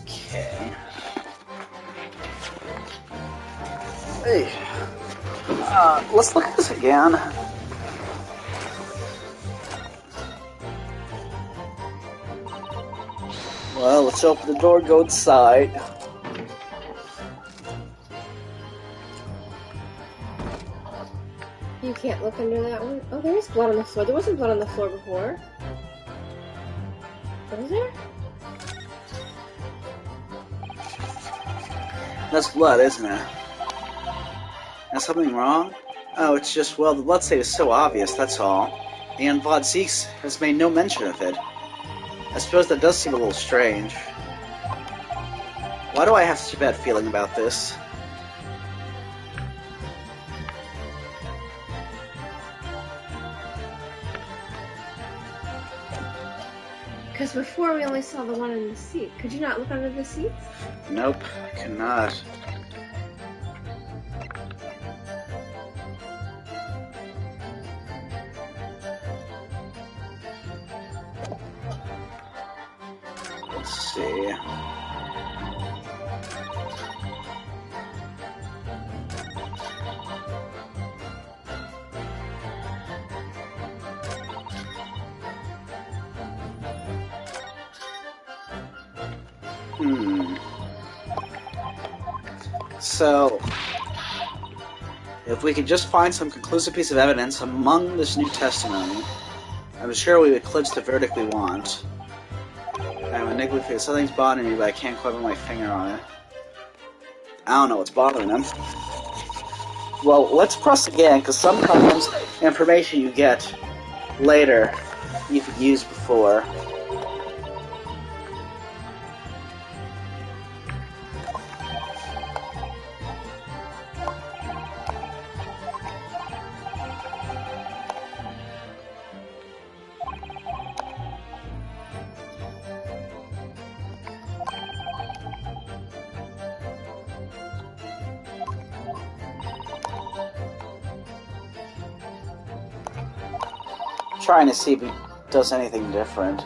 Speaker 1: Okay. Hey. Let's look at this again. Well, let's open the door and go inside.
Speaker 2: You can't look under that one. Oh, there is blood on the floor. There wasn't blood on the floor before. Was there?
Speaker 1: That's blood, isn't it? Is something wrong? Oh, it's just, well, the blood stain is so obvious, that's all. And Von Zeeks has made no mention of it. I suppose that does seem a little strange. Why do I have such a bad feeling about this?
Speaker 2: Because before we only saw the one in the seat. Could you not look under the seats?
Speaker 1: Nope, I cannot. Let's see. So, If we could just find some conclusive piece of evidence among this new testimony, I'm sure we would clinch the verdict we want. I'm a niggly feel. Something's bothering me, but I can't quite put my finger on it. I don't know what's bothering him. Well, let's press again, because sometimes information you get later you could use before. Trying to see if he does anything different.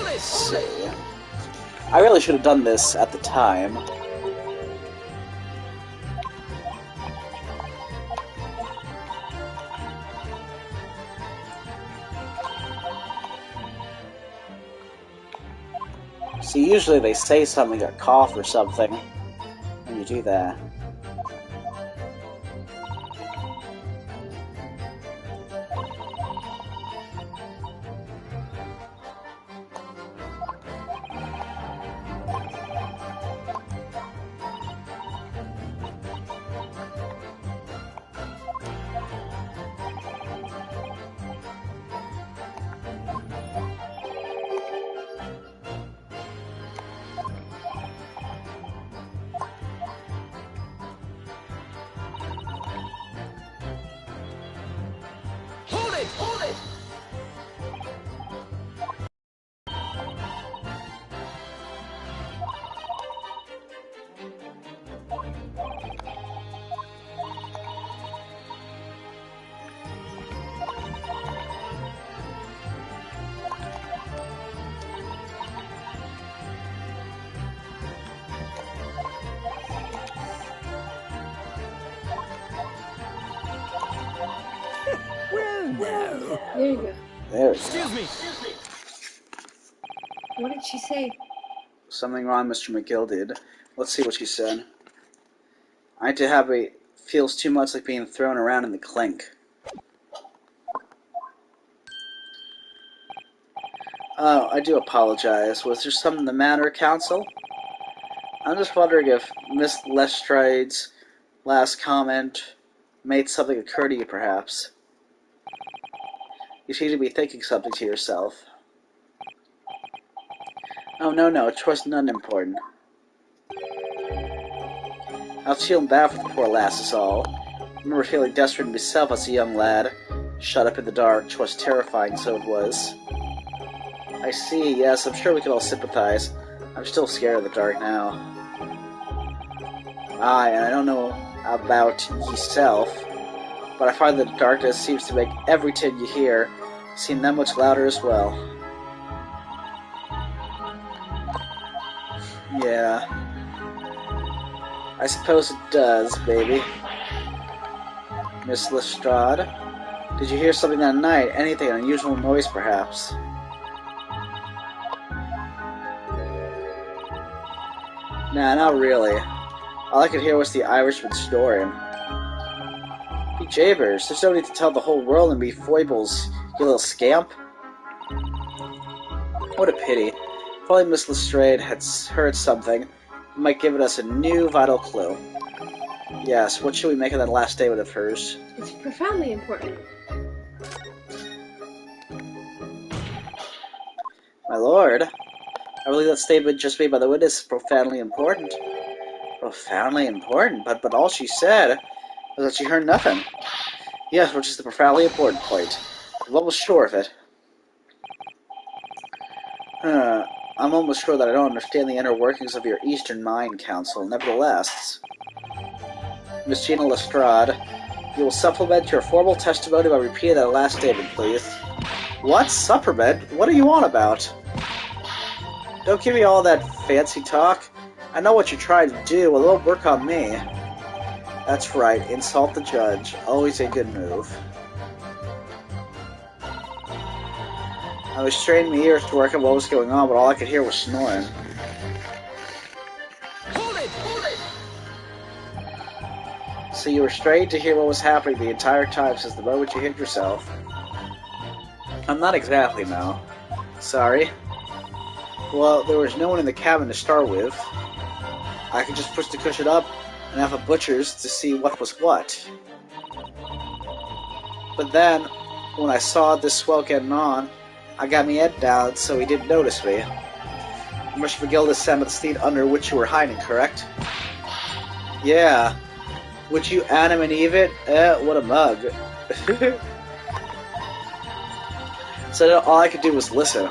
Speaker 1: Let's see. I really should have done this at the time. See, usually they say something, a cough or something, when you do that.
Speaker 3: Hold it! Well,
Speaker 2: There you go.
Speaker 1: There we go.
Speaker 3: excuse me.
Speaker 2: What did she say?
Speaker 1: Something wrong, Mr. McGill did. Let's see what she said. I to have a feels too much like being thrown around in the clink. Oh, I do apologize. Was there something the matter, Counsel? I'm just wondering if Miss Lestrade's last comment made something occur to you, perhaps. You seem to be thinking something to yourself. Oh, no, 'twas none important. I was feeling bad for the poor lass, is all. I remember feeling desperate myself as a young lad. Shut up in the dark, 'twas terrifying, so it was. I see, yes, I'm sure we could all sympathize. I'm still scared of the dark now. Aye, and I don't know about yourself, but I find that the darkness seems to make everything you hear seem that much louder as well. Yeah. I suppose it does, baby. Miss Lestrade, did you hear something that night? Anything, an unusual noise, perhaps? Nah, not really. All I could hear was the Irishman snoring. Be jabers, there's no need to tell the whole world and be foibles, you little scamp. What a pity. If only Miss Lestrade had heard something, it might give us a new vital clue. Yes, what should we make of that last statement of hers?
Speaker 2: It's profoundly important.
Speaker 1: My lord, I believe that statement just made by the witness is profoundly important. Profoundly important? But all she said was that she heard nothing. Yes, which is the profoundly important point. I'm almost sure of it. I'm almost sure that I don't understand the inner workings of your Eastern Mind Council. Nevertheless, Miss Gina Lestrade, you will supplement your formal testimony by repeating that last statement, please. What? Supplement? What are you on about? Don't give me all that fancy talk. I know what you're trying to do, well, it won't work on me. That's right, insult the judge. Always a good move. I was straining my ears to work out what was going on, but all I could hear was snoring.
Speaker 3: Hold it! Hold it!
Speaker 1: So you were strained to hear what was happening the entire time since the moment you hit yourself. I'm not exactly, no. Sorry. Well, there was no one in the cabin to start with. I could just push the cushion up and have a butcher's to see what was what. But then, when I saw this swell getting on, I got my head down so he didn't notice me. Mr. McGill descended the seat under which you were hiding, correct? Yeah. Would you Adam and Eve it? What a mug. So all I could do was listen.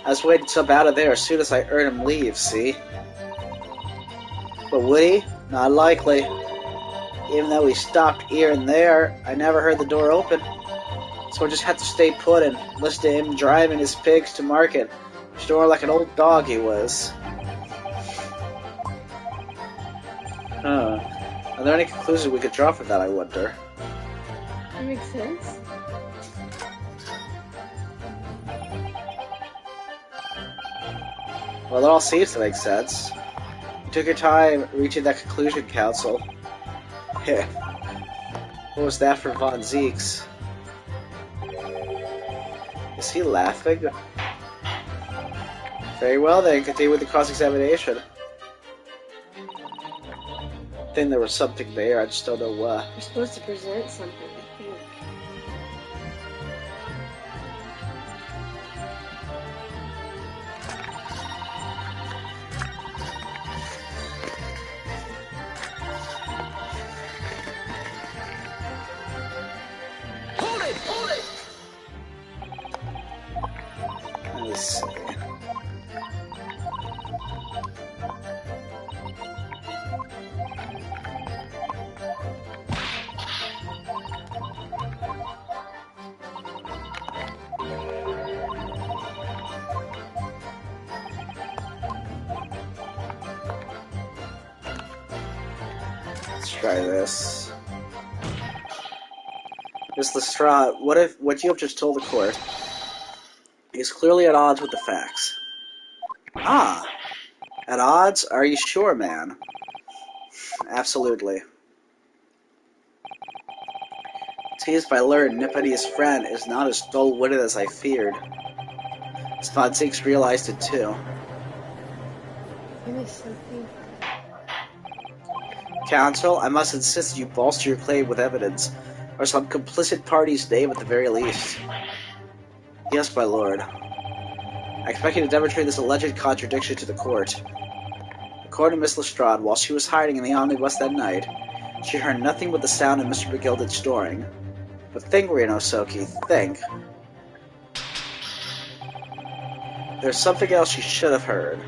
Speaker 1: I was waiting to jump out of there as soon as I heard him leave, see? But would he? Not likely. Even though he stopped here and there, I never heard the door open. So I just had to stay put and listen to him driving his pigs to market, snoring like an old dog he was. Are there any conclusions we could draw from that, I wonder?
Speaker 2: That makes sense.
Speaker 1: Well, it all seems to make sense. You took your time reaching that conclusion, Counsel. What was that for Von Zeeks? Is he laughing? Very well then, continue with the cross-examination. I think there was something there, I just don't know what.
Speaker 2: You're supposed to present something, I think.
Speaker 3: Hold it! Hold it!
Speaker 1: Let me see. Let's try this. Miss Lestrade, what you have just told the court is clearly at odds with the facts. Ah! At odds? Are you sure, man? Absolutely. Teased by Lord Nippety's friend is not as dull-witted as I feared. Von Zeeks realized it too.
Speaker 2: I missed something.
Speaker 1: Counsel, I must insist that you bolster your claim with evidence, or some complicit party's name at the very least. Yes, my lord. I expect you to demonstrate this alleged contradiction to the court. According to Miss Lestrade, while she was hiding in the omnibus that night, she heard nothing but the sound of Mr. McGilded snoring. But think, Ryunosuke, think. There's something else she should have heard.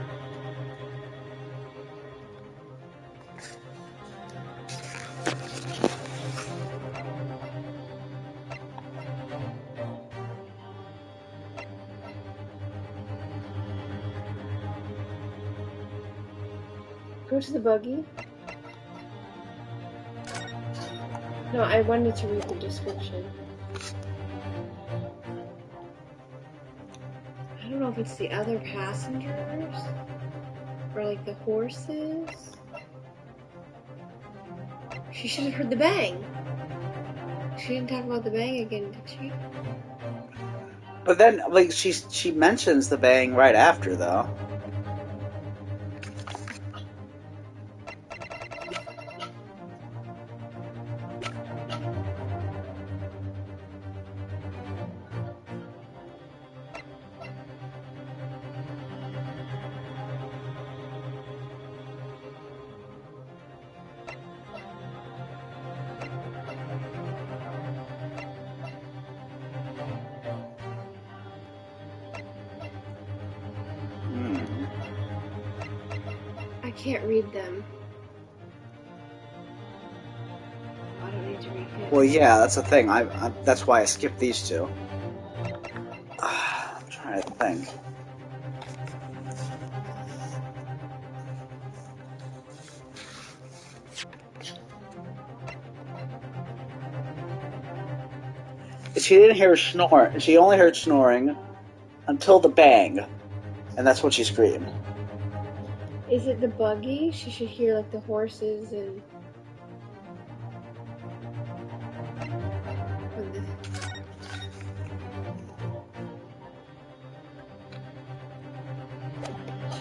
Speaker 2: Go to the buggy. No, I wanted to read the description. I don't know if it's the other passengers or like the horses. She should have heard the bang. She didn't talk about the bang again, did she?
Speaker 1: But then, like, she mentions the bang right after, though.
Speaker 2: can't read them. I don't need to read it.
Speaker 1: Well, yeah, that's the thing. That's why I skipped these two. I'm trying to think. She didn't hear snore. She only heard snoring until the bang, and that's when she screamed.
Speaker 2: Is it the buggy? She should hear like the horses and.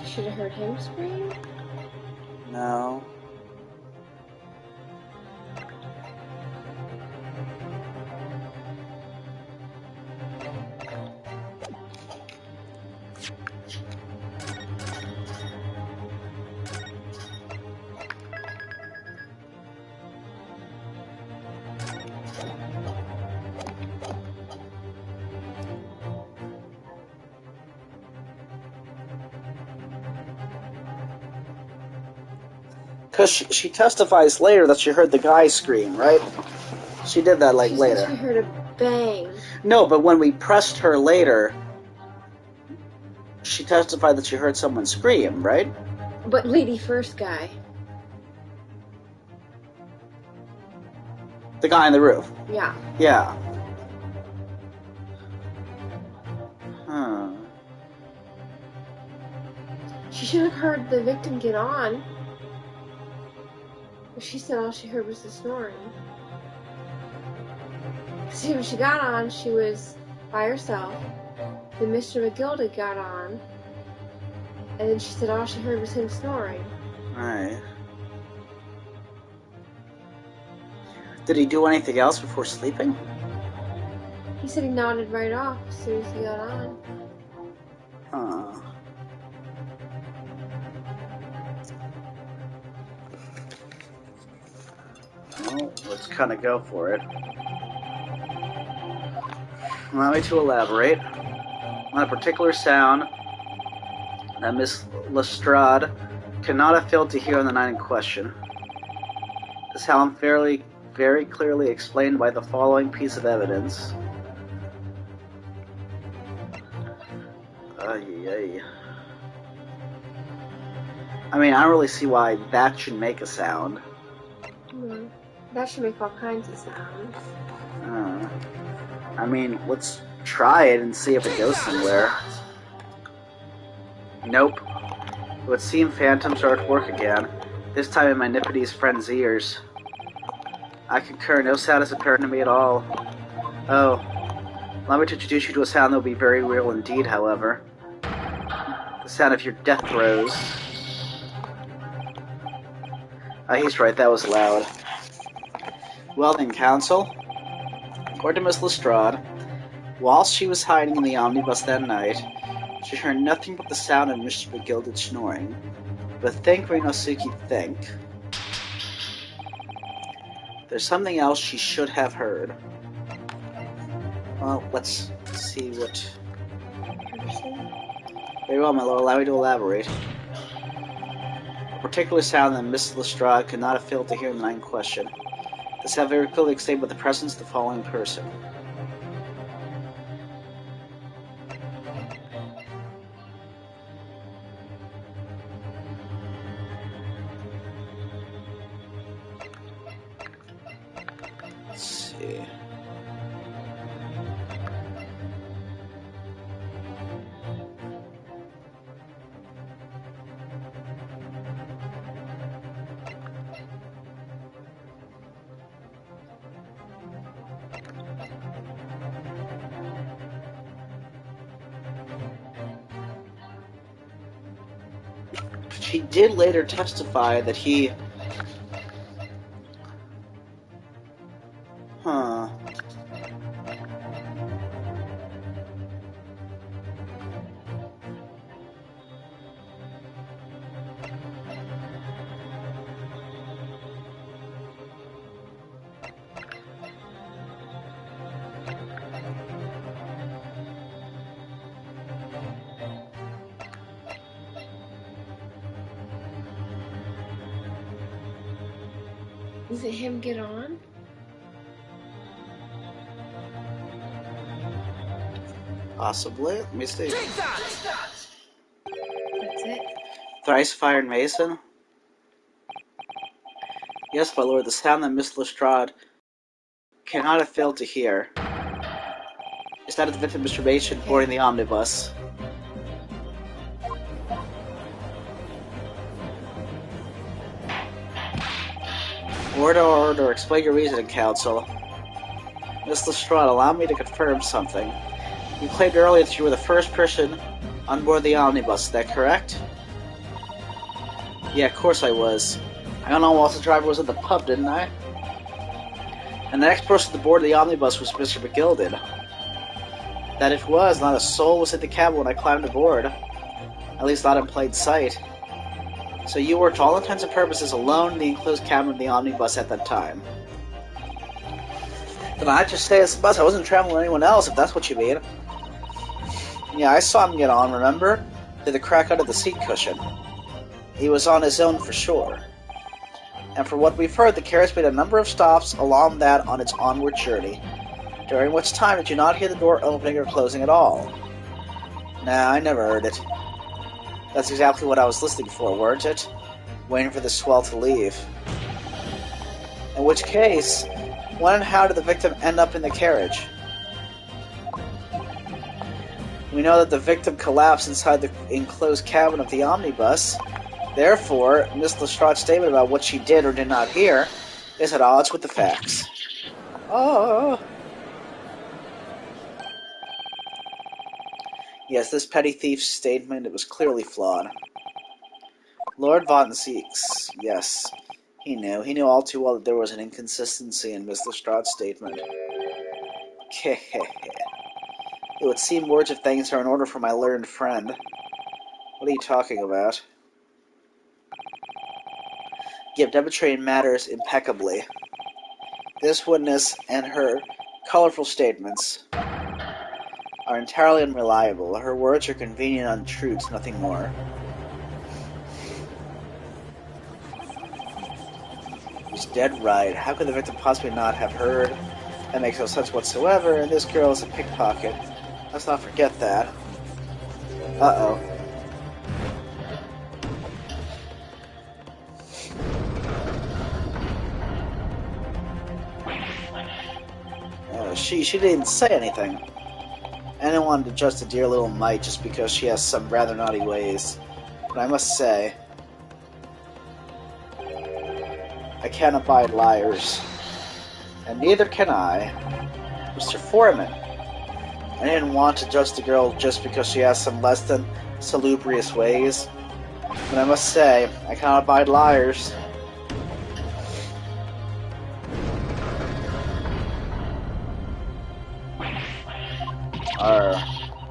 Speaker 2: She should have heard him scream?
Speaker 1: No. Because she testifies later that she heard the guy scream, right? She did that like
Speaker 2: She
Speaker 1: later.
Speaker 2: said she heard a bang.
Speaker 1: No, but when we pressed her later, she testified that she heard someone scream, right?
Speaker 2: But lady first guy.
Speaker 1: The guy on the roof.
Speaker 2: Yeah.
Speaker 1: Yeah. Huh.
Speaker 2: She should have heard the victim get on. But she said all she heard was the snoring. See, when she got on, she was by herself. Then Mr. McGilda got on. And then she said all she heard was him snoring.
Speaker 1: Right. Did he do anything else before sleeping?
Speaker 2: He said he nodded right off as soon as he got on.
Speaker 1: Huh. Well, let's kind of go for it. Allow me to elaborate on a particular sound that Miss Lestrade could not have failed to hear on the night in question. The sound very clearly explained by the following piece of evidence. Ay. I mean, I don't really see why that should make a sound.
Speaker 2: That should make all kinds of sounds.
Speaker 1: I mean, let's try it and see if it goes somewhere. Nope. It would seem phantoms are at work again, this time in my Nippity's friend's ears. I concur, no sound is apparent to me at all. Oh, allow me to introduce you to a sound that will be very real indeed, however. The sound of your death throes. He's right, that was loud. Well then, counsel. According to Miss Lestrade, whilst she was hiding in the omnibus that night, she heard nothing but the sound of Mr. McGilda snoring. But think, Rinosuke, think. There's something else she should have heard. Well, let's see what... Very well, my lord, allow me to elaborate. A particular sound that Miss Lestrade could not have failed to hear in the night in question. The sound very clearly explained by the presence of the following person. Let's see. She did later testify that he... Huh.
Speaker 2: Is it him get on?
Speaker 1: Possibly. Let me see.
Speaker 3: Take that!
Speaker 2: That's it?
Speaker 1: Thrice fired Mason? Yes, my lord, the sound that Miss Lestrade cannot have failed to hear is that of the victim, Mr. Mason, boarding the omnibus. Order, explain your reasoning, counsel. Miss Lestrade, allow me to confirm something. You claimed earlier that you were the first person on board the omnibus, is that correct? Yeah, of course I was. I don't know whilst the driver was at the pub, didn't I? And the next person to board the omnibus was Mr. McGilded. That it was, not a soul was in the cab when I climbed aboard. At least not in plain sight. So you were, to all intents and purposes, alone in the enclosed cabin of the omnibus at that time. Then I just stay as the bus. I wasn't traveling with anyone else, if that's what you mean. Yeah, I saw him get on, remember? Through the crack under the seat cushion. He was on his own for sure. And from what we've heard, the carriage made a number of stops along that on its onward journey, during which time did you not hear the door opening or closing at all? Nah, I never heard it. That's exactly what I was listening for, weren't it? Waiting for the swell to leave. In which case, when and how did the victim end up in the carriage? We know that the victim collapsed inside the enclosed cabin of the omnibus. Therefore, Miss Lestrade's statement about what she did or did not hear is at odds with the facts. Oh. Yes, this petty thief's statement, it was clearly flawed. Lord Von Zeeks, yes. He knew all too well that there was an inconsistency in Miss Lestrade's statement. It would seem words of thanks are in order for my learned friend. What are you talking about? You have demonstrated matters impeccably. This witness and her colorful statements are entirely unreliable. Her words are convenient untruths, nothing more. He's dead right. How could the victim possibly not have heard? That makes no sense whatsoever, and this girl is a pickpocket. Let's not forget that. Uh-oh. She didn't say anything. Anyone to judge the dear little mite just because she has some rather naughty ways. But I must say, I can't abide liars. And neither can I. Mr. Foreman, I didn't want to judge the girl just because she has some less than salubrious ways. But I must say, I cannot abide liars.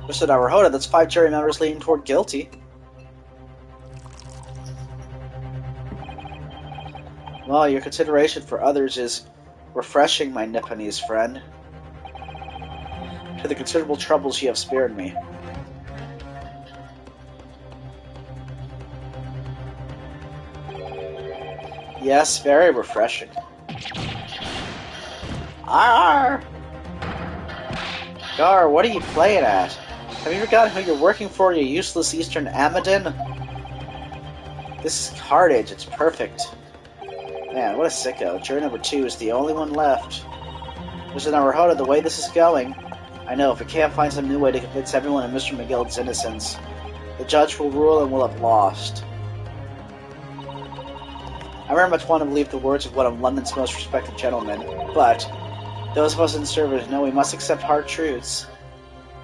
Speaker 1: Mr. Naruhodo, that's 5 jury members leaning toward guilty. Well, your consideration for others is refreshing, my Nipponese friend. To the considerable troubles you have spared me. Yes, very refreshing. Arr! Gar, what are you playing at? Have you forgotten who you're working for, you useless Eastern Amadin? This is Cartage, it's perfect. Man, what a sicko. Jury number 2 is the only one left. Mr. Naruhodo, the way this is going, I know, if we can't find some new way to convince everyone of Mr. McGilde's innocence, the judge will rule and we'll have lost. I very much want to believe the words of one of London's most respected gentlemen, but those of us in service know we must accept hard truths.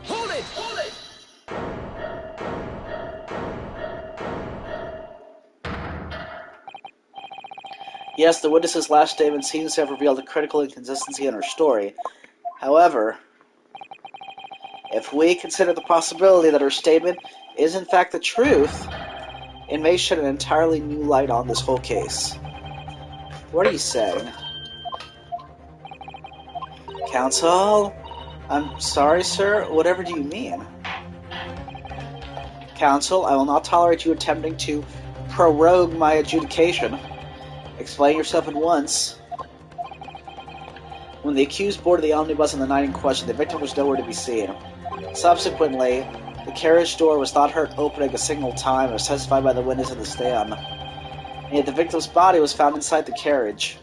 Speaker 3: Hold it! Hold it!
Speaker 1: Yes, the witness's last statement seems to have revealed a critical inconsistency in her story. However, if we consider the possibility that her statement is in fact the truth, it may shed an entirely new light on this whole case. What are you saying? Counsel? I'm sorry, sir. Whatever do you mean? Counsel, I will not tolerate you attempting to prorogue my adjudication. Explain yourself at once. When the accused boarded the omnibus on the night in question, the victim was nowhere to be seen. Subsequently, the carriage door was not heard opening a single time, as testified by the witness in the stand. And yet the victim's body was found inside the carriage.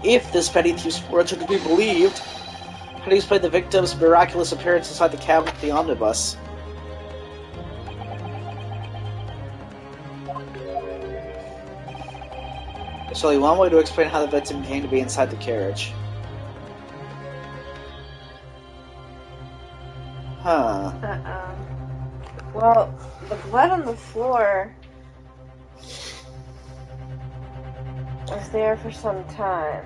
Speaker 1: If this petty thief's words are to be believed, how do you explain the victim's miraculous appearance inside the cabin of the omnibus? There's only one way to explain how the victim came to be inside the carriage. Huh.
Speaker 2: Well, the blood on the floor was there for some time,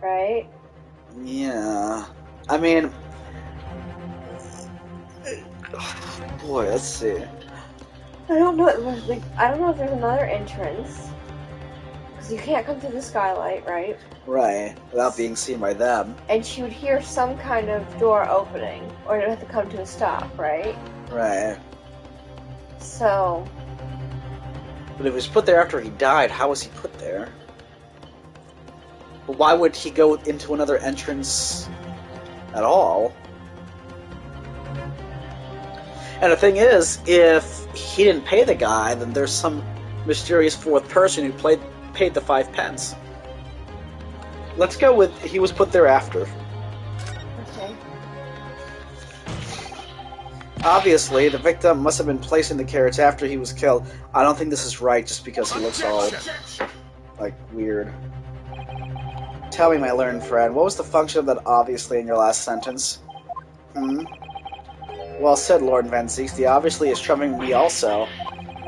Speaker 2: right?
Speaker 1: Yeah. I mean... Boy, let's see.
Speaker 2: I don't know. I don't know if there's another entrance. Because you can't come through the skylight, right?
Speaker 1: Right, without being seen by them.
Speaker 2: And she would hear some kind of door opening, or it would have to come to a stop, right?
Speaker 1: Right.
Speaker 2: So...
Speaker 1: But if he was put there after he died, how was he put there? Why would he go into another entrance at all? And the thing is, if he didn't pay the guy, then there's some mysterious fourth person who paid the 5 pence. Let's go with he was put there after.
Speaker 2: Okay.
Speaker 1: Obviously, the victim must have been placed in the carriage after he was killed. I don't think this is right just because he looks all, like, weird. Tell me, my learned friend, what was the function of that obviously in your last sentence? Well said, Lord Van Zieks. The obviously is troubling me also.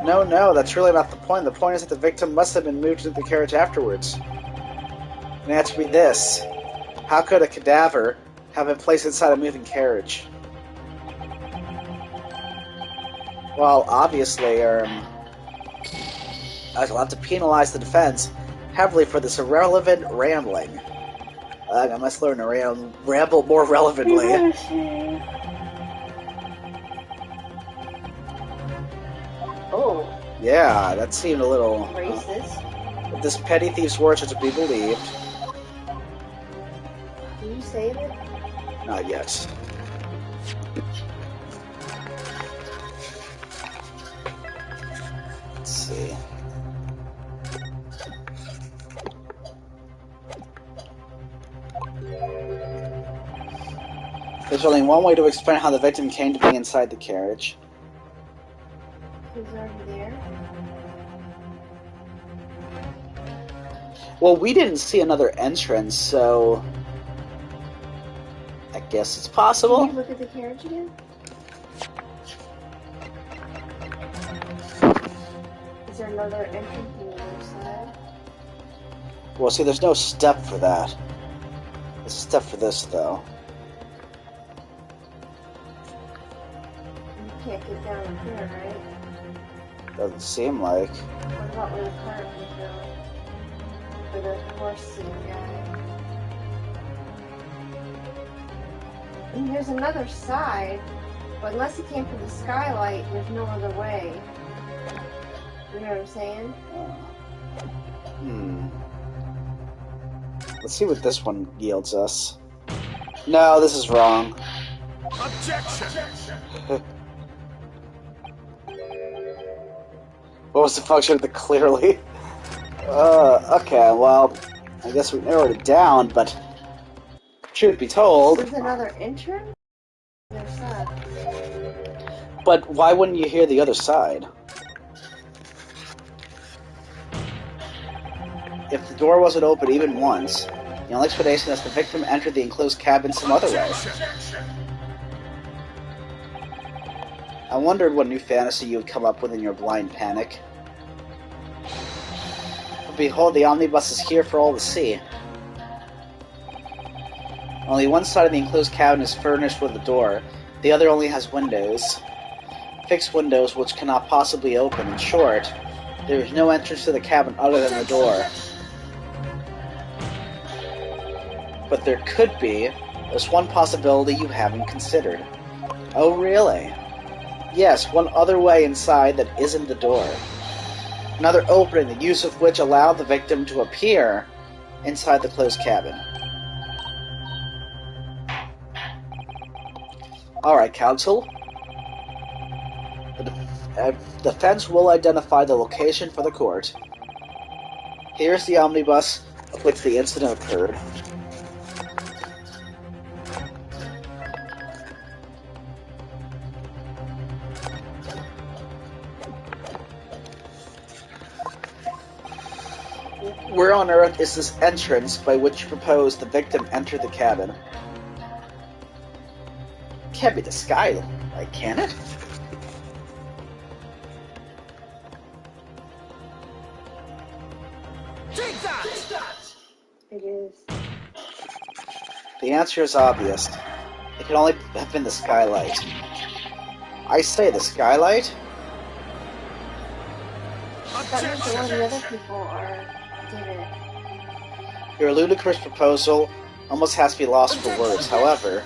Speaker 1: No, that's really not the point. The point is that the victim must have been moved into the carriage afterwards. And the answer would be this. How could a cadaver have been placed inside a moving carriage? Well, obviously, I will have to penalize the defense heavily for this irrelevant rambling. I must learn to ramble more relevantly.
Speaker 2: Oh.
Speaker 1: Yeah, that seemed a little...
Speaker 2: Racist.
Speaker 1: If this petty thief's words are to be believed...
Speaker 2: Can you save it?
Speaker 1: Not yet. Let's see. There's only one way to explain how the victim came to be inside the carriage.
Speaker 2: Who's already there?
Speaker 1: Well, we didn't see another entrance, so... I guess it's possible.
Speaker 2: Can you look at the carriage again? Is there another entrance on the other side?
Speaker 1: Well, see, there's no step for that. There's a step for this, though.
Speaker 2: You can't get down up here, right?
Speaker 1: Doesn't seem like.
Speaker 2: What about where the cart would go? For the horse seat guy. And there's another side, but unless it came from the skylight, there's no other way. You know what I'm saying?
Speaker 1: Let's see what this one yields us. No, this is wrong.
Speaker 3: Objection!
Speaker 1: What was the function of the clearly? Okay, well, I guess we narrowed it down, but truth be told...
Speaker 2: There's another entrance? There's that.
Speaker 1: But why wouldn't you hear the other side? If the door wasn't open even once, the only explanation is the victim entered the enclosed cabin some other way. I wondered what new fantasy you would come up with in your blind panic. But behold, the omnibus is here for all to see. Only one side of the enclosed cabin is furnished with a door, the other only has windows. Fixed windows which cannot possibly open. In short, there is no entrance to the cabin other than the door. But there could be. There's one possibility you haven't considered. Oh, really? Yes, one other way inside that isn't the door. Another opening, the use of which allowed the victim to appear inside the closed cabin. Alright, Council. The defense will identify the location for the court. Here's the omnibus of which the incident occurred. Where on earth is this entrance by which you propose the victim enter the cabin? Can't be the skylight, can it?
Speaker 3: Take that!
Speaker 2: It is.
Speaker 1: The answer is obvious. It can only have been the skylight. I say the skylight?
Speaker 2: That means that one of the other people did it.
Speaker 1: Your ludicrous proposal almost has to be lost for words. However,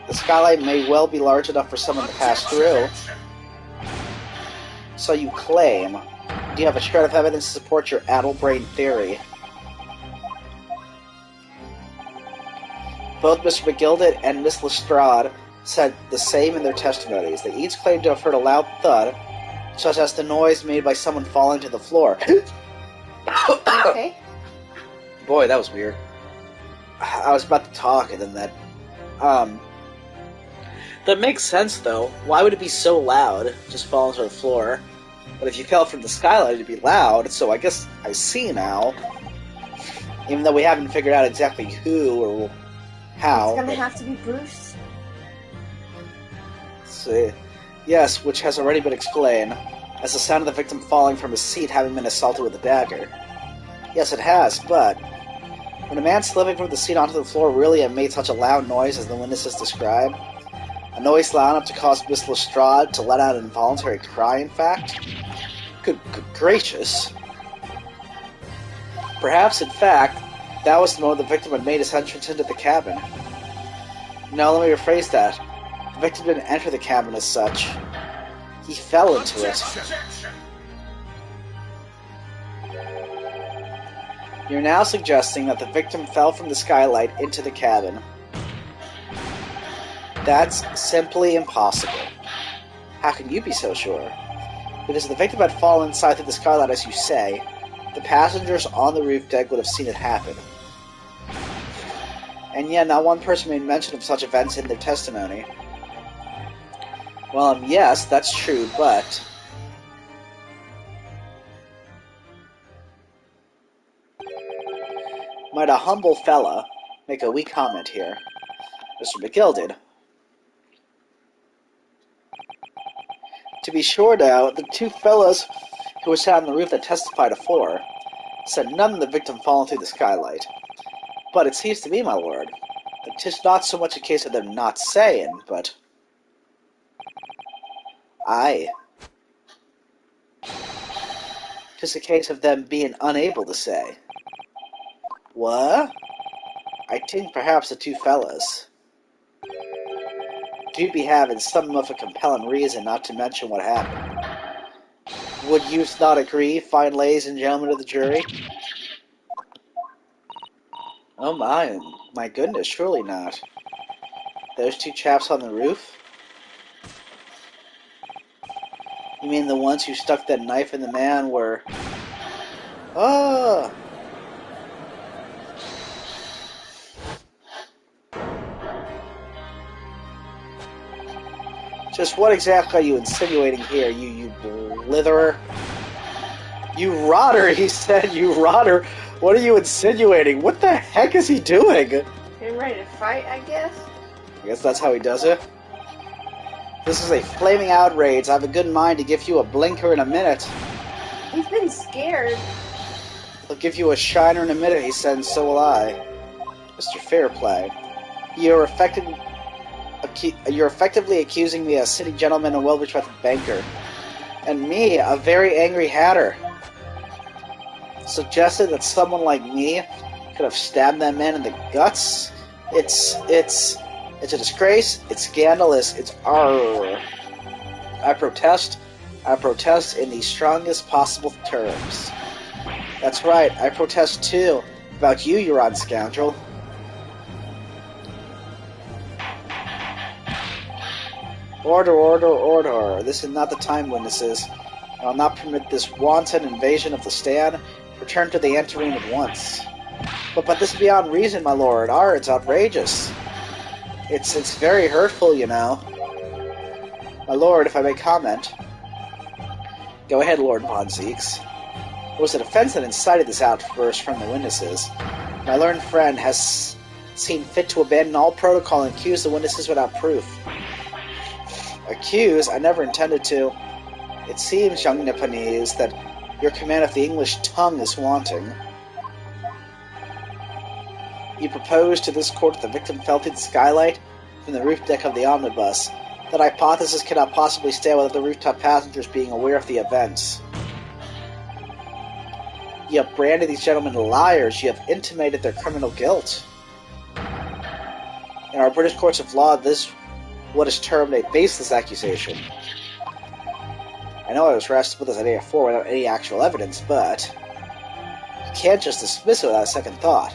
Speaker 1: the skylight may well be large enough for someone to pass through. So you claim. Do you have a shred of evidence to support your addle-brained theory? Both Mr. McGilded and Miss Lestrade said the same in their testimonies. They each claimed to have heard a loud thud, such as the noise made by someone falling to the floor.
Speaker 2: Okay.
Speaker 1: Boy, that was weird. I was about to talk, and then that... That makes sense, though. Why would it be so loud, just falling to the floor? But if you fell from the skylight, it'd be loud, so I guess I see now. Even though we haven't figured out exactly who or how.
Speaker 2: It's gonna have to be Bruce.
Speaker 1: Let's see. Yes, which has already been explained, as the sound of the victim falling from his seat having been assaulted with a dagger. Yes, it has, but when a man slipping from the seat onto the floor really made such a loud noise as the witnesses described, a noise loud enough to cause Miss Lestrade to let out an involuntary cry, in fact? Good gracious. Perhaps, in fact, that was the moment the victim had made his entrance into the cabin. No, let me rephrase that. The victim didn't enter the cabin as such. He fell into it. You're now suggesting that the victim fell from the skylight into the cabin. That's simply impossible. How can you be so sure? Because if the victim had fallen inside through the skylight, as you say, the passengers on the roof deck would have seen it happen. And yet, not one person made mention of such events in their testimony. Well, yes, that's true, but... Might a humble fella make a wee comment here? Mr. McGilded. To be sure now, the two fellows who were sat on the roof that testified afore said none of the victim fallen through the skylight. But it seems to me, my lord, that 'tis not so much a case of them not saying, but... Aye. 'Tis a case of them being unable to say. What? I think perhaps the two fellas do be having some of a compelling reason not to mention what happened. Would you not agree, fine ladies and gentlemen of the jury? Oh my goodness, surely not. Those two chaps on the roof? You mean the ones who stuck that knife in the man were... Oh! Just what exactly are you insinuating here, you blitherer? You rotter, he said, you rotter. What are you insinuating? What the heck is he doing?
Speaker 2: Getting ready to fight, I guess?
Speaker 1: I guess that's how he does it. This is a flaming outrage. I have a good mind to give you a blinker in a minute.
Speaker 2: He's been scared.
Speaker 1: I'll give you a shiner in a minute, he said, and so will I. Mr. Fairplay, you're effectively accusing me, a city gentleman and well-respected banker, and me, a very angry hatter, suggested that someone like me could have stabbed that man in the guts? It's a disgrace, it's scandalous, it's arr. I protest in the strongest possible terms. That's right, I protest too. About you, Euron scoundrel. Order, order, order. This is not the time, witnesses. I will not permit this wanton invasion of the stand. Return to the anteroom at once. But this is beyond reason, my lord. It's outrageous. It's very hurtful, you know. My lord, if I may comment. Go ahead, Lord Von Zeeks. It was the defense that incited this outburst from the witnesses. My learned friend has seen fit to abandon all protocol and accuse the witnesses without proof. Accuse? I never intended to. It seems, young Nipponese, that your command of the English tongue is wanting. You proposed to this court that the victim fell through the skylight from the roof deck of the omnibus. That hypothesis cannot possibly stand without the rooftop passengers being aware of the events. You have branded these gentlemen liars. You have intimated their criminal guilt. In our British courts of law, this is what is termed a baseless accusation. I know I was arrested with this idea before without any actual evidence, but you can't just dismiss it without a second thought.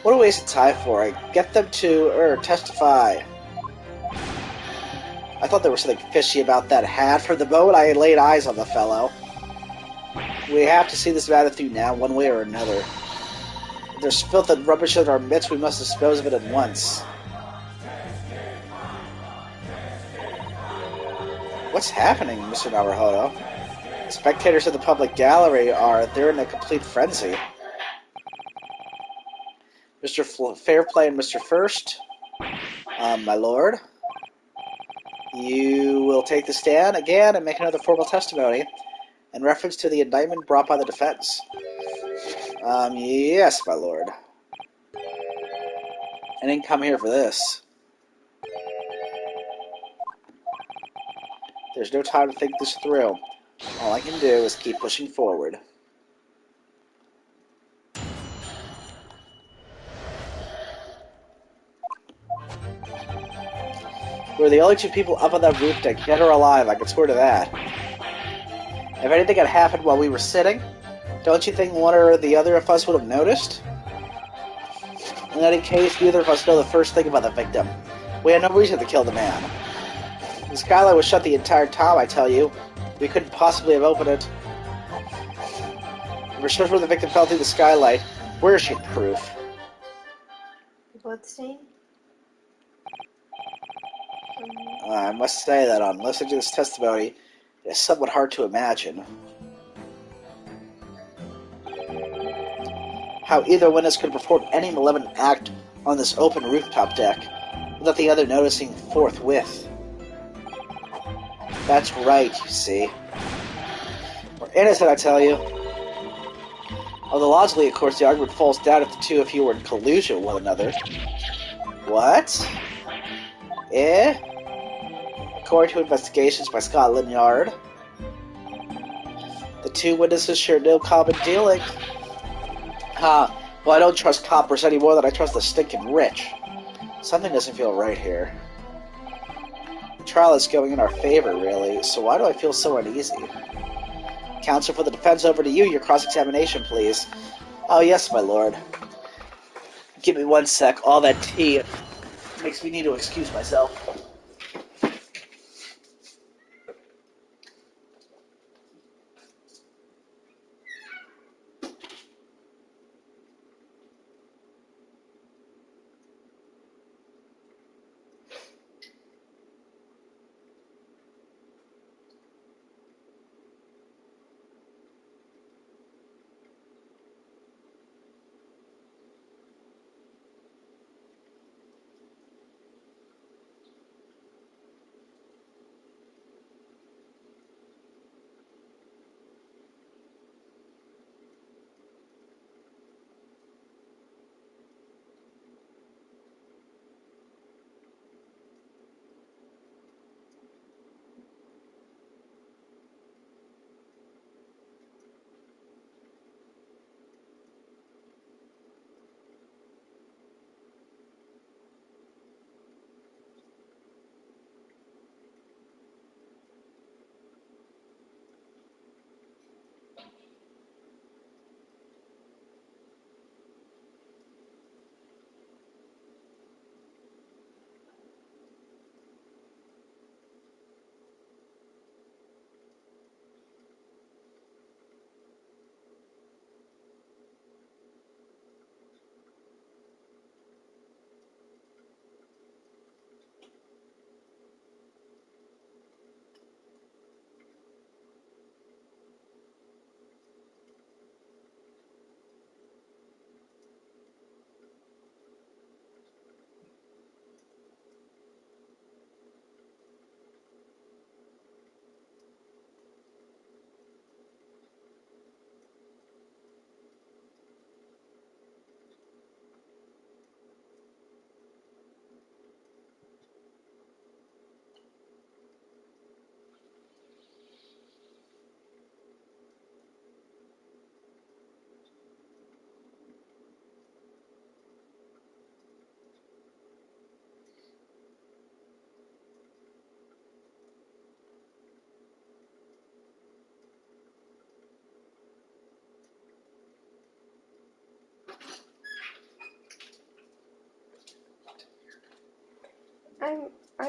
Speaker 1: What a waste of time for it. Get them to, testify. I thought there was something fishy about that hat from the moment I laid eyes on the fellow. We have to see this matter through now, one way or another. If there's filth and rubbish in our midst, we must dispose of it at once. What's happening, Mr. Naruhodo? The spectators of the public gallery they're in a complete frenzy. Mr. Fairplay and Mr. First, my lord, you will take the stand again and make another formal testimony in reference to the indictment brought by the defense. Yes, my lord. I didn't come here for this. There's no time to think this through. All I can do is keep pushing forward. We're the only two people up on that roof deck, dead or alive, I can swear to that. If anything had happened while we were sitting, don't you think one or the other of us would have noticed? In any case, neither of us know the first thing about the victim. We had no reason to kill the man. The skylight was shut the entire time, I tell you. We couldn't possibly have opened it. If we're sure the victim fell through the skylight, where is your proof?
Speaker 2: Bloodstain?
Speaker 1: I must say that on listening to this testimony, it is somewhat hard to imagine how either witness could perform any malevolent act on this open rooftop deck without the other noticing forthwith. That's right, you see. We're innocent, I tell you. Although logically, of course, the argument falls down if the two of you were in collusion with one another. What? Eh? According to investigations by Scotland Yard, the two witnesses shared no common dealing. Well, I don't trust coppers any more than I trust the stinking rich. Something doesn't feel right here. The trial is going in our favor, really, so why do I feel so uneasy? Counsel for the defense, over to you. Your cross-examination, please. Oh, yes, my lord. Give me 1 sec. All that tea makes me need to excuse myself.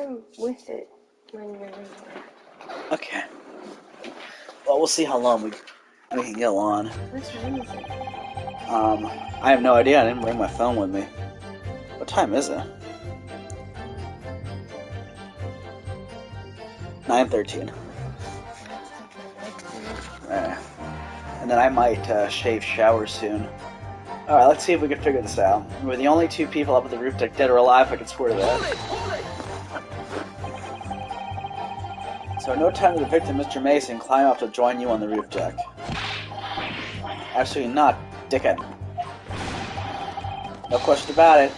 Speaker 2: I'm with it when you're ready.
Speaker 1: Okay. Well, we'll see how long we can go on.
Speaker 2: What time is it?
Speaker 1: I have no idea. I didn't bring my phone with me. What time is it? 9:13. And then I might shave shower soon. Alright, let's see if we can figure this out. We're the only two people up at the roof deck, dead or alive, I can swear to that. So no time to the victim, Mr. Mason, climb up to join you on the roof deck. Absolutely not, dickhead. No question about it.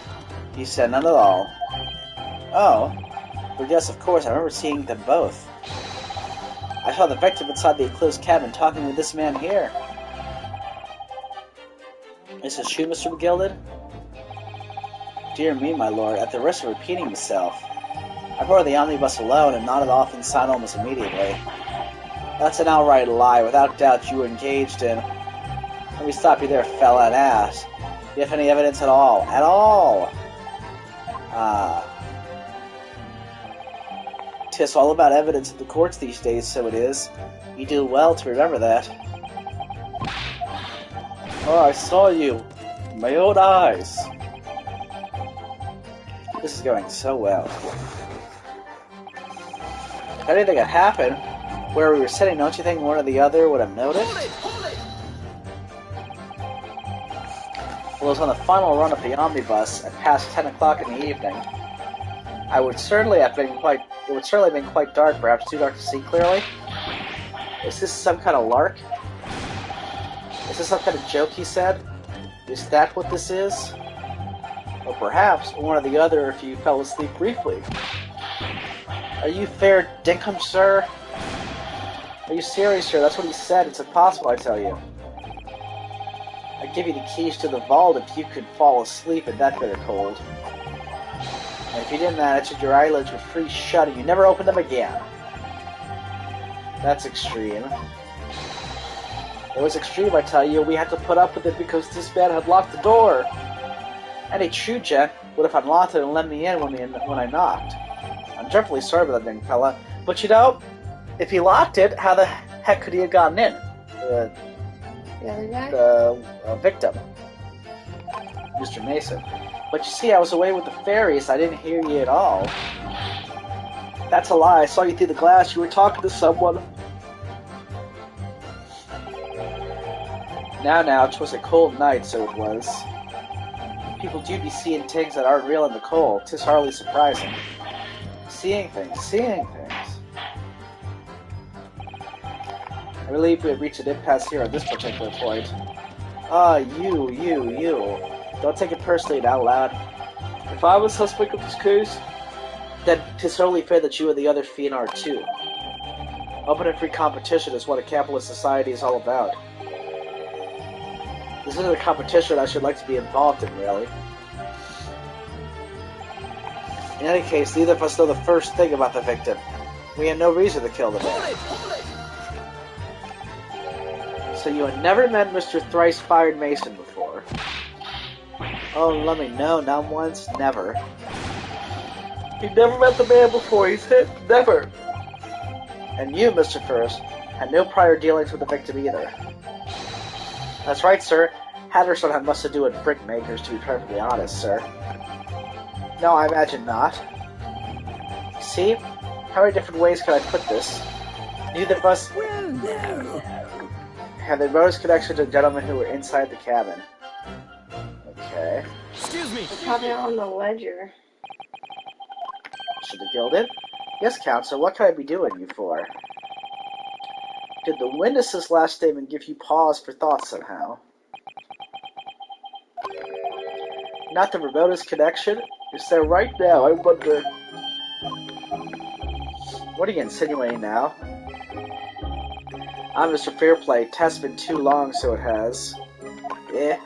Speaker 1: He said none at all. Oh. Well, yes, of course, I remember seeing them both. I saw the victim inside the enclosed cabin talking with this man here. Is this true, Mr. McGilded? Dear me, my lord, at the risk of repeating myself, I boarded the omnibus alone and nodded off inside almost immediately. That's an outright lie. Without doubt you were engaged in... Let me stop you there, fella, and ask. Do you have any evidence at all? At all! Tis all about evidence in the courts these days, so it is. You do well to remember that. Oh, I saw you. In my own eyes. This is going so well. If anything had happened, where we were sitting, don't you think one or the other would have noticed? Well, it was on the final run of the omnibus at past 10 o'clock in the evening. It would certainly have been quite dark, perhaps too dark to see clearly. Is this some kind of lark? Is this some kind of joke, he said? Is that what this is? Or perhaps one or the other if you fell asleep briefly. Are you fair dinkum, sir? Are you serious, sir? That's what he said. It's impossible, I tell you. I'd give you the keys to the vault if you could fall asleep in that bitter cold. And if you didn't manage it, your eyelids would freeze shut and you never open them again. That's extreme. It was extreme, I tell you. We had to put up with it because this man had locked the door. Any true gent would have unlocked it and let me in when I knocked. I'm dreadfully sorry about that young fella. But you know, if he locked it, how the heck could he have gotten in?
Speaker 2: The other guy?
Speaker 1: The victim. Mr. Mason. But you see, I was away with the fairies. I didn't hear you at all. That's a lie. I saw you through the glass. You were talking to someone. Now, 'twas a cold night, so it was. People do be seeing things that aren't real in the cold. 'Tis hardly surprising. Seeing things. I believe we have reached an impasse here at this particular point. Ah, you. Don't take it personally now, lad. If I was suspect of this case, then 'tis only fair that you and the other fiend are too. Open and free competition is what a capitalist society is all about. This isn't a competition I should like to be involved in, really. In any case, neither of us know the first thing about the victim. We had no reason to kill the man. So you had never met Mr. Thrice-Fired Mason before? Oh, let me know, not once, never. He never met the man before, he said, never. And you, Mr. First, had no prior dealings with the victim either. That's right, sir. Hatterson had must to do with brickmakers, to be perfectly honest, sir. No, I imagine not. See? How many different ways can I put this? Neither of us...
Speaker 3: Well, no.
Speaker 1: Have the most connection to gentlemen who were inside the cabin. Okay.
Speaker 3: Excuse me.
Speaker 2: It's probably on the ledger.
Speaker 1: Should the Gilded? Yes, Counsel, what can I be doing you for? Did the witness's last statement give you pause for thought somehow? Not the remotest connection? Is there right now? I wonder... What are you insinuating now? I'm Mr. Fairplay. Test's been too long, so it has. Eh?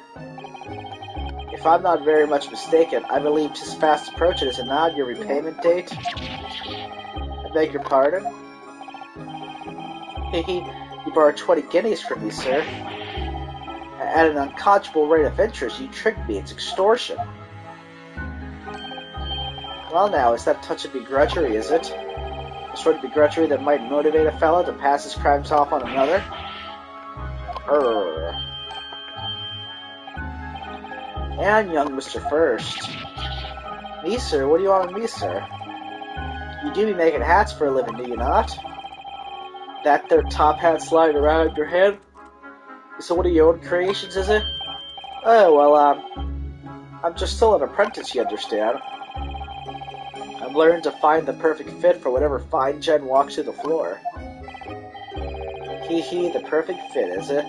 Speaker 1: If I'm not very much mistaken, I believe 'tis fast approaching, is it not, your repayment date? I beg your pardon? You borrowed 20 guineas from me, sir. At an unconscionable rate of interest, you tricked me. It's extortion. Well now, is that a touch of begrudgery, is it? The sort of begrudgery that might motivate a fella to pass his crimes off on another? And young Mr. First. Me, sir? What do you want with me, sir? You do be making hats for a living, do you not? That there top hat sliding around your head? Is it one of your own creations, is it? Oh, well, I'm just still an apprentice, you understand. I'm learning to find the perfect fit for whatever fine gen walks through the floor. Hee hee, the perfect fit, is it?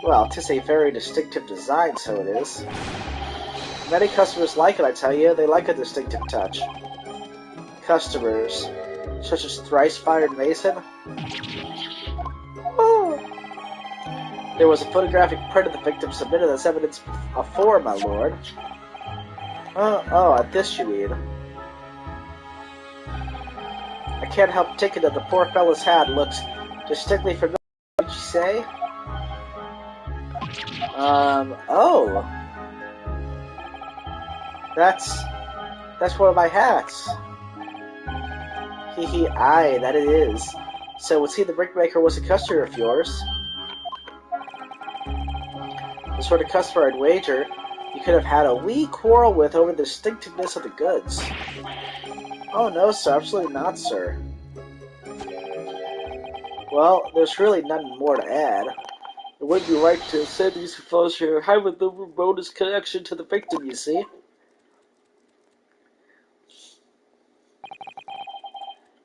Speaker 1: Well, 'tis a very distinctive design, so it is. Many customers like it, I tell you. They like a distinctive touch. Customers, such as Thrice-Fired Mason. Oh. There was a photographic print of the victim submitted as evidence for, my lord. Oh, at this you mean. I can't help thinking that the poor fellow's hat looks distinctly familiar. What did you say? Oh. That's one of my hats. Hee hee, aye, that it is. So would see the brickmaker was a customer of yours. The sort of customer I'd wager you could have had a wee quarrel with over the distinctiveness of the goods. Oh no, sir, absolutely not, sir. Well, there's really nothing more to add. It wouldn't be right to say these fellows here have the remotest connection to the victim, you see.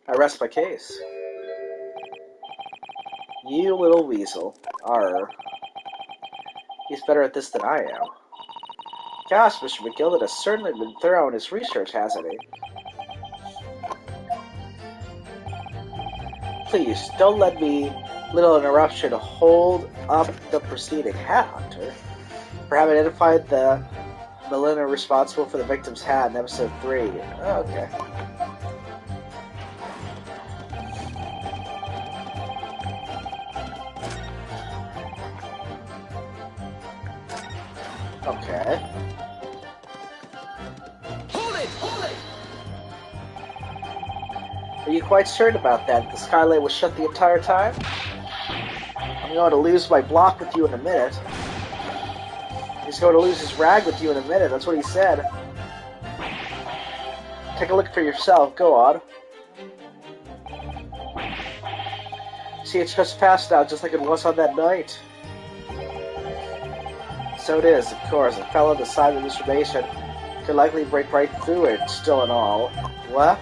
Speaker 1: I rest my case. You little weasel. Arr. He's better at this than I am. Gosh, Mr. McGilden has certainly been thorough in his research, hasn't he? Please, don't let me, little interruption, hold up the proceeding. Hat hunter? For having identified the milliner responsible for the victim's hat in episode 3. Oh, okay. Okay.
Speaker 3: Hold it! Hold it!
Speaker 1: Are you quite certain about that? The skylight was shut the entire time? I'm going to lose my block with you in a minute. He's going to lose his rag with you in a minute. That's what he said. Take a look for yourself. Go on. See, it's just fast now, just like it was on that night. So it is, of course. A fellow the size of Mr. Mason could likely break right through it, still and all. What?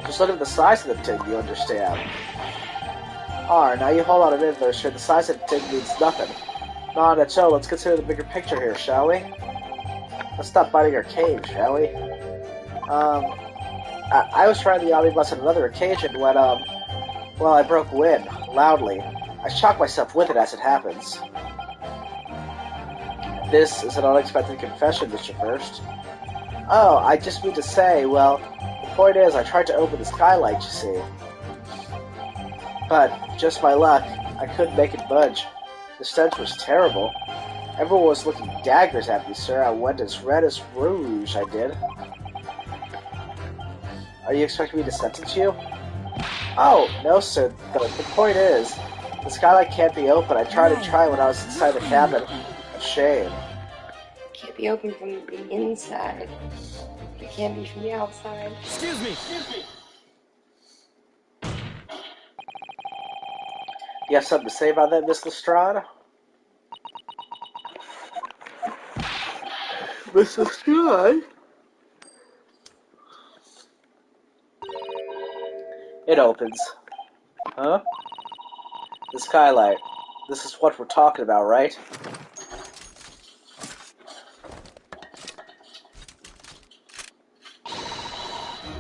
Speaker 1: Just look at the size of the tin, you understand. Alright, now you hold on a minute there, sure. The size of the tin means nothing. Not at all. Let's consider the bigger picture here, shall we? Let's stop biting our cage, shall we? I was trying the omnibus on another occasion when, well, I broke wind, loudly. I shocked myself with it as it happens. This is an unexpected confession, Mr. First. Oh, I just mean to say, well, the point is, I tried to open the skylight, you see. But, just my luck, I couldn't make it budge. The stench was terrible. Everyone was looking daggers at me, sir. I went as red as rouge, I did. Are you expecting me to sentence you? Oh, no, sir. The point is, the skylight can't be open. I tried to try when I was inside the cabin. A shame.
Speaker 2: Can't be open from the inside. It can't be from the outside.
Speaker 3: Excuse me!
Speaker 1: You have something to say about that, Miss Lestrade? Miss Lestrade? It opens. Huh? The skylight. This is what we're talking about, right?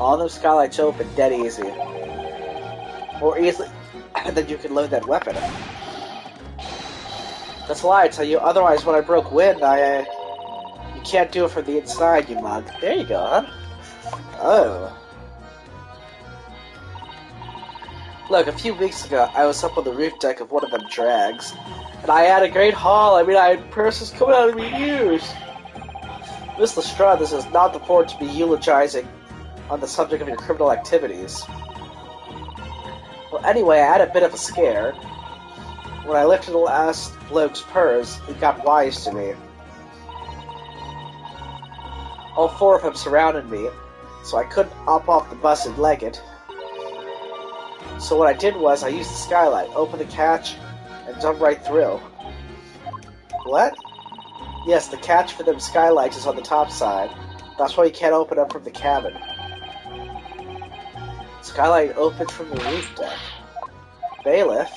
Speaker 1: All those skylights open dead easy. More easily than you can load that weapon. That's a lie, I tell you. Otherwise, when I broke wind, you can't do it from the inside, you mug. There you go, huh? Oh. Look, a few weeks ago, I was up on the roof deck of one of them drags, and I had a great haul. I mean, I had purses coming out of my ears. Miss Lestrade, this is not the forum to be eulogizing on the subject of your criminal activities. Well, anyway, I had a bit of a scare. When I lifted the last bloke's purse, he got wise to me. All four of them surrounded me, so I couldn't hop off the bus and leg it. So what I did was I used the skylight, opened the catch, and jumped right through. What? Yes, the catch for them skylights is on the top side. That's why you can't open up from the cabin. Skylight opens from the roof deck. Bailiff,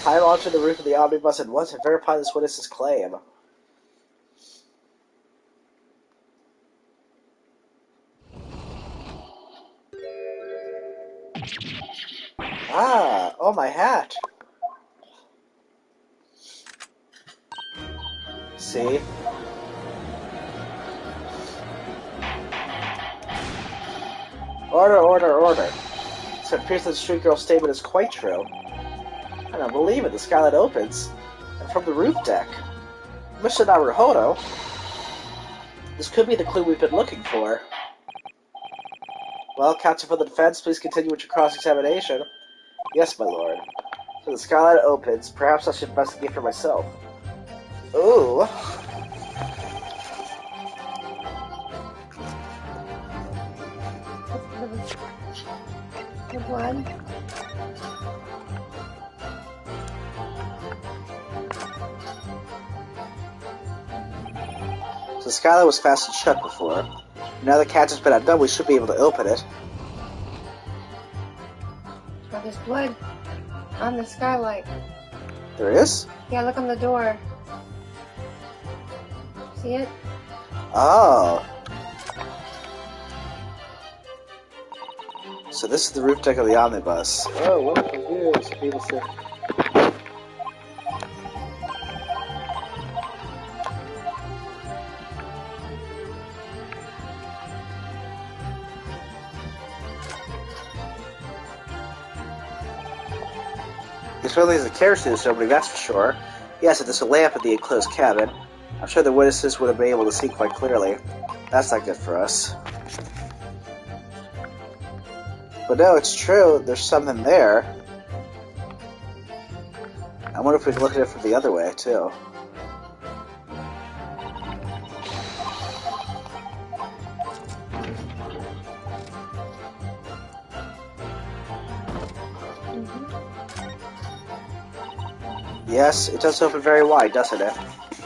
Speaker 1: climb onto the roof of the omnibus at once and verify this witness's claim. Ah, oh, my hat. See? Order, order, order. So it appears that the street girl's statement is quite true. I don't believe it. The skylight opens. And from the roof deck. Mr. Naruhodo. This could be the clue we've been looking for. Well, counsel for the defense, please continue with your cross-examination. Yes, my lord. So the skylight opens. Perhaps I should investigate for myself. Ooh.
Speaker 2: The blood.
Speaker 1: So the skylight was fastened shut before. Now the catch has been undone, we should be able to open it.
Speaker 2: Oh, there's blood on the skylight.
Speaker 1: There is?
Speaker 2: Yeah, look on the door. See it?
Speaker 1: Oh. So this is the roof deck of the omnibus. Oh, what a confused people say. This really is a kerosene opening, that's for sure. Yes, if there's a lamp in the enclosed cabin, I'm sure the witnesses would have been able to see quite clearly. That's not good for us. But no, it's true, there's something there. I wonder if we can look at it from the other way, too. Yes, it does open very wide, doesn't it?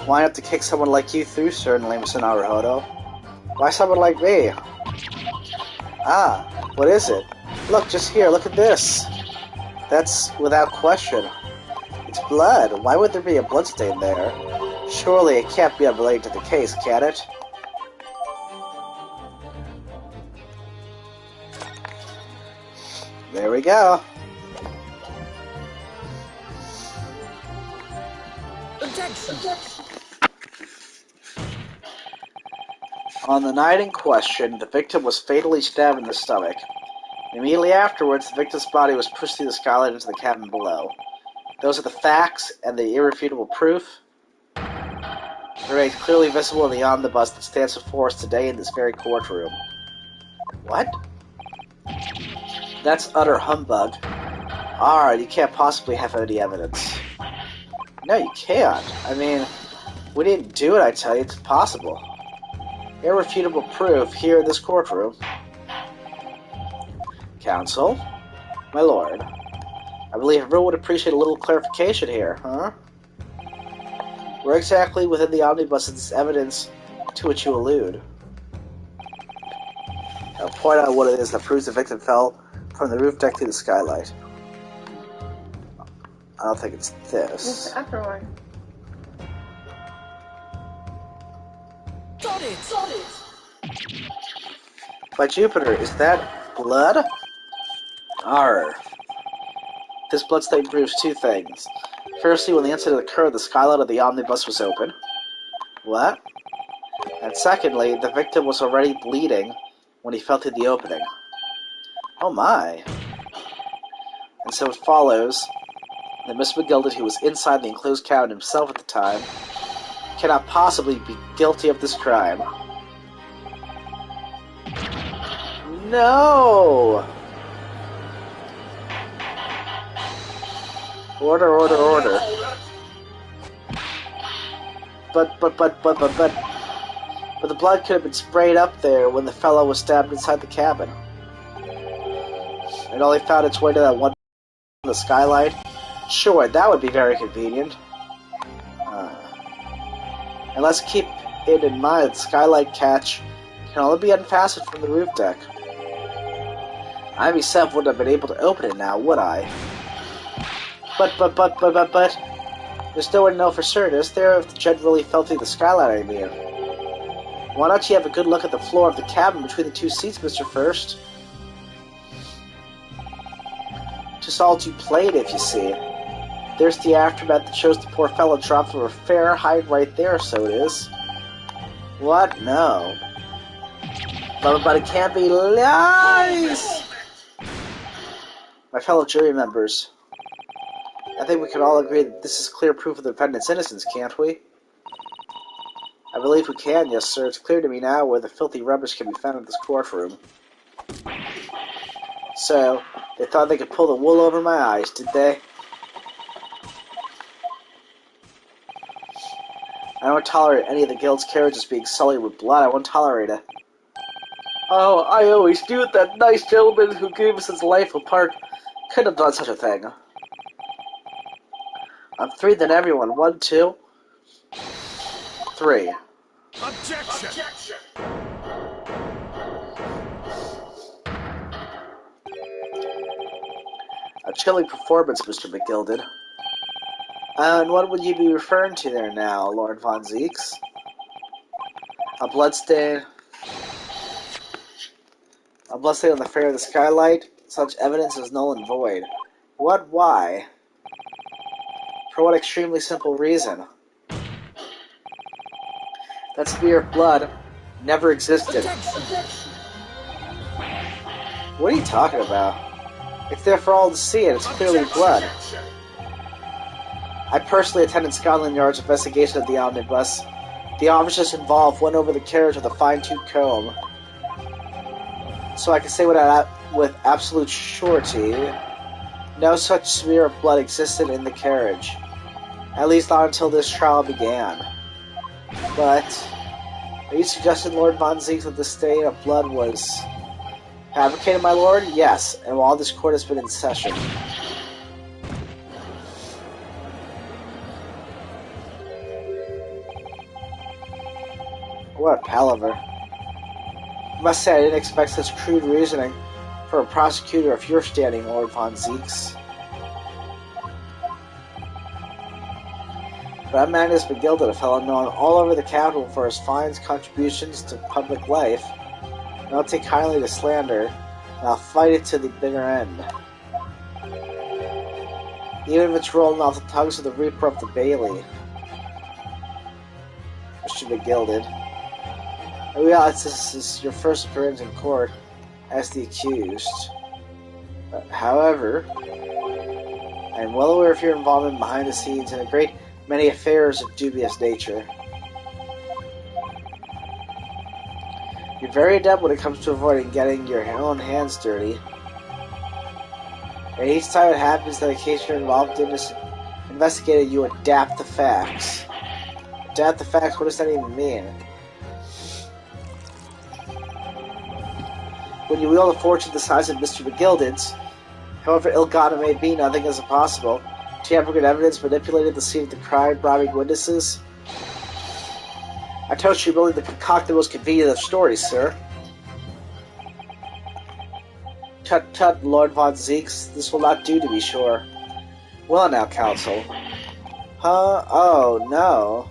Speaker 1: Why have to kick someone like you through, certainly, Mr. Naruhodo? Why someone like me? Ah, what is it? Look, just here, look at this. That's without question. It's blood. Why would there be a bloodstain there? Surely it can't be unrelated to the case, can it? There we go.
Speaker 3: Objection!
Speaker 1: On the night in question, the victim was fatally stabbed in the stomach. Immediately afterwards, the victim's body was pushed through the skylight into the cabin below. Those are the facts and the irrefutable proof. It remains clearly visible in the omnibus that stands before us today in this very courtroom. What? That's utter humbug. Alright, you can't possibly have any evidence. No, you can't. I mean, we didn't do it, I tell you. It's impossible. Irrefutable proof here in this courtroom. Counsel? My lord. I believe everyone would appreciate a little clarification here, huh? Where exactly within the omnibus is this evidence to which you allude? I'll point out what it is that proves the victim fell from the roof deck to the skylight. I don't think it's this.
Speaker 2: It's the upper one.
Speaker 3: Got it!
Speaker 1: By Jupiter, is that blood? Arr. This bloodstain proves two things. Firstly, when the incident occurred, the skylight of the omnibus was open. What? And secondly, the victim was already bleeding when he fell through the opening. Oh my. And so it follows that Miss McGilded, who was inside the enclosed cabin himself at the time, cannot possibly be guilty of this crime. No! Order. But the blood could have been sprayed up there when the fellow was stabbed inside the cabin. It only found its way to that one in the skylight. Sure, that would be very convenient. And let's keep it in mind, the skylight catch can only be unfastened from the roof deck. I myself wouldn't have been able to open it now, would I? But, there's no way to know for certain, is there, if the jet really fell through the skylight, I mean? Why don't you have a good look at the floor of the cabin between the two seats, Mr. First? Just all too plain, if you see. There's the aftermath that shows the poor fellow dropped from a fair height right there, so it is. What? No. But it can't be lies! My fellow jury members, I think we can all agree that this is clear proof of the defendant's innocence, can't we? I believe we can, yes, sir. It's clear to me now where the filthy rubbish can be found in this courtroom. So, they thought they could pull the wool over my eyes, did they? I don't tolerate any of the guild's carriages being sullied with blood. I won't tolerate it. Oh, I always knew that nice gentleman who gave us his life apart couldn't have done such a thing. I'm 3 than everyone. 1, 2, 3.
Speaker 3: Objection!
Speaker 1: A chilling performance, Mr. McGilded. And what would you be referring to there now, Lord Von Zieks? A bloodstain on the fair of the skylight? Such evidence is null and void. What? Why? For what extremely simple reason? That smear of blood never existed. What are you talking about? It's there for all to see, and it's clearly blood. I personally attended Scotland Yard's investigation of the omnibus. The officers involved went over the carriage with a fine-tooth comb. So I can say with absolute surety, no such smear of blood existed in the carriage. At least not until this trial began. But, are you suggesting, Lord Von Zieks, that the stain of blood was fabricated, my lord? Yes, and while this court has been in session. What a palaver. I must say I didn't expect such crude reasoning for a prosecutor of your standing, Lord Von Zieks. But Magnus McGilded, a fellow known all over the capital for his fine contributions to public life, and I'll take kindly to slander, and I'll fight it to the bitter end. Even if it's rolling off the tongues of the Reaper of the Bailey. Mr. McGilded, I realize this is your first appearance in court as the accused. However, I am well aware of your involvement behind the scenes in a great many affairs of dubious nature. You're very adept when it comes to avoiding getting your own hands dirty. And each time it happens that a case you're involved in is investigated, you adapt the facts. Adapt the facts? What does that even mean? When you wield a fortune the size of Mr. McGilded's, however ill-gotten it may be, nothing is impossible. Tampering with evidence, manipulated the scene of the crime, robbing witnesses. I told you you're willing to concoct the most convenient of stories, sir. Tut, Lord Von Zieks, this will not do, to be sure. Well now, counsel. Huh? Oh, no.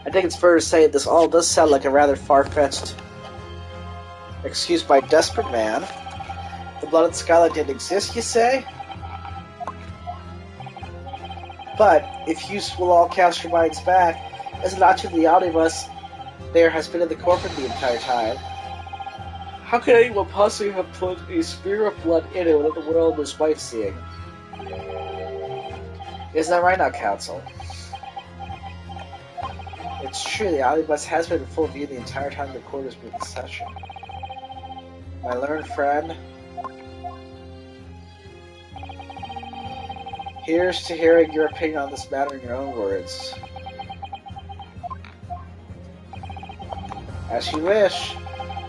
Speaker 1: I think it's fair to say this all does sound like a rather far-fetched excuse by a desperate man. The blood of the skylight didn't exist, you say? But, if you will all cast your minds back, is it not true the omnibus there has been in the courtroom the entire time? How could anyone possibly have put a smear of blood in it without the world and his wife seeing? Isn't that right now, counsel? It's true, the omnibus has been in full view the entire time the court has been in session. My learned friend, here's to hearing your opinion on this matter in your own words. As you wish.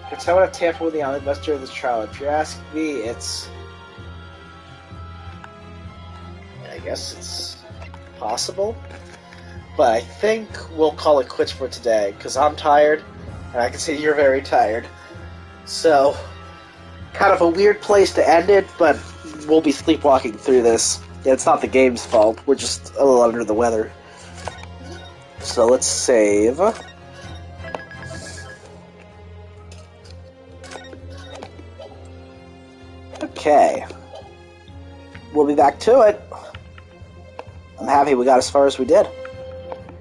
Speaker 1: Could someone have tampered with the omnibus during this trial? If you're asking me, it's... I guess it's possible. But I think we'll call it quits for today, because I'm tired, and I can see you're very tired. So, kind of a weird place to end it, but we'll be sleepwalking through this. Yeah, it's not the game's fault, we're just a little under the weather. So let's save. Okay. We'll be back to it. I'm happy we got as far as we did.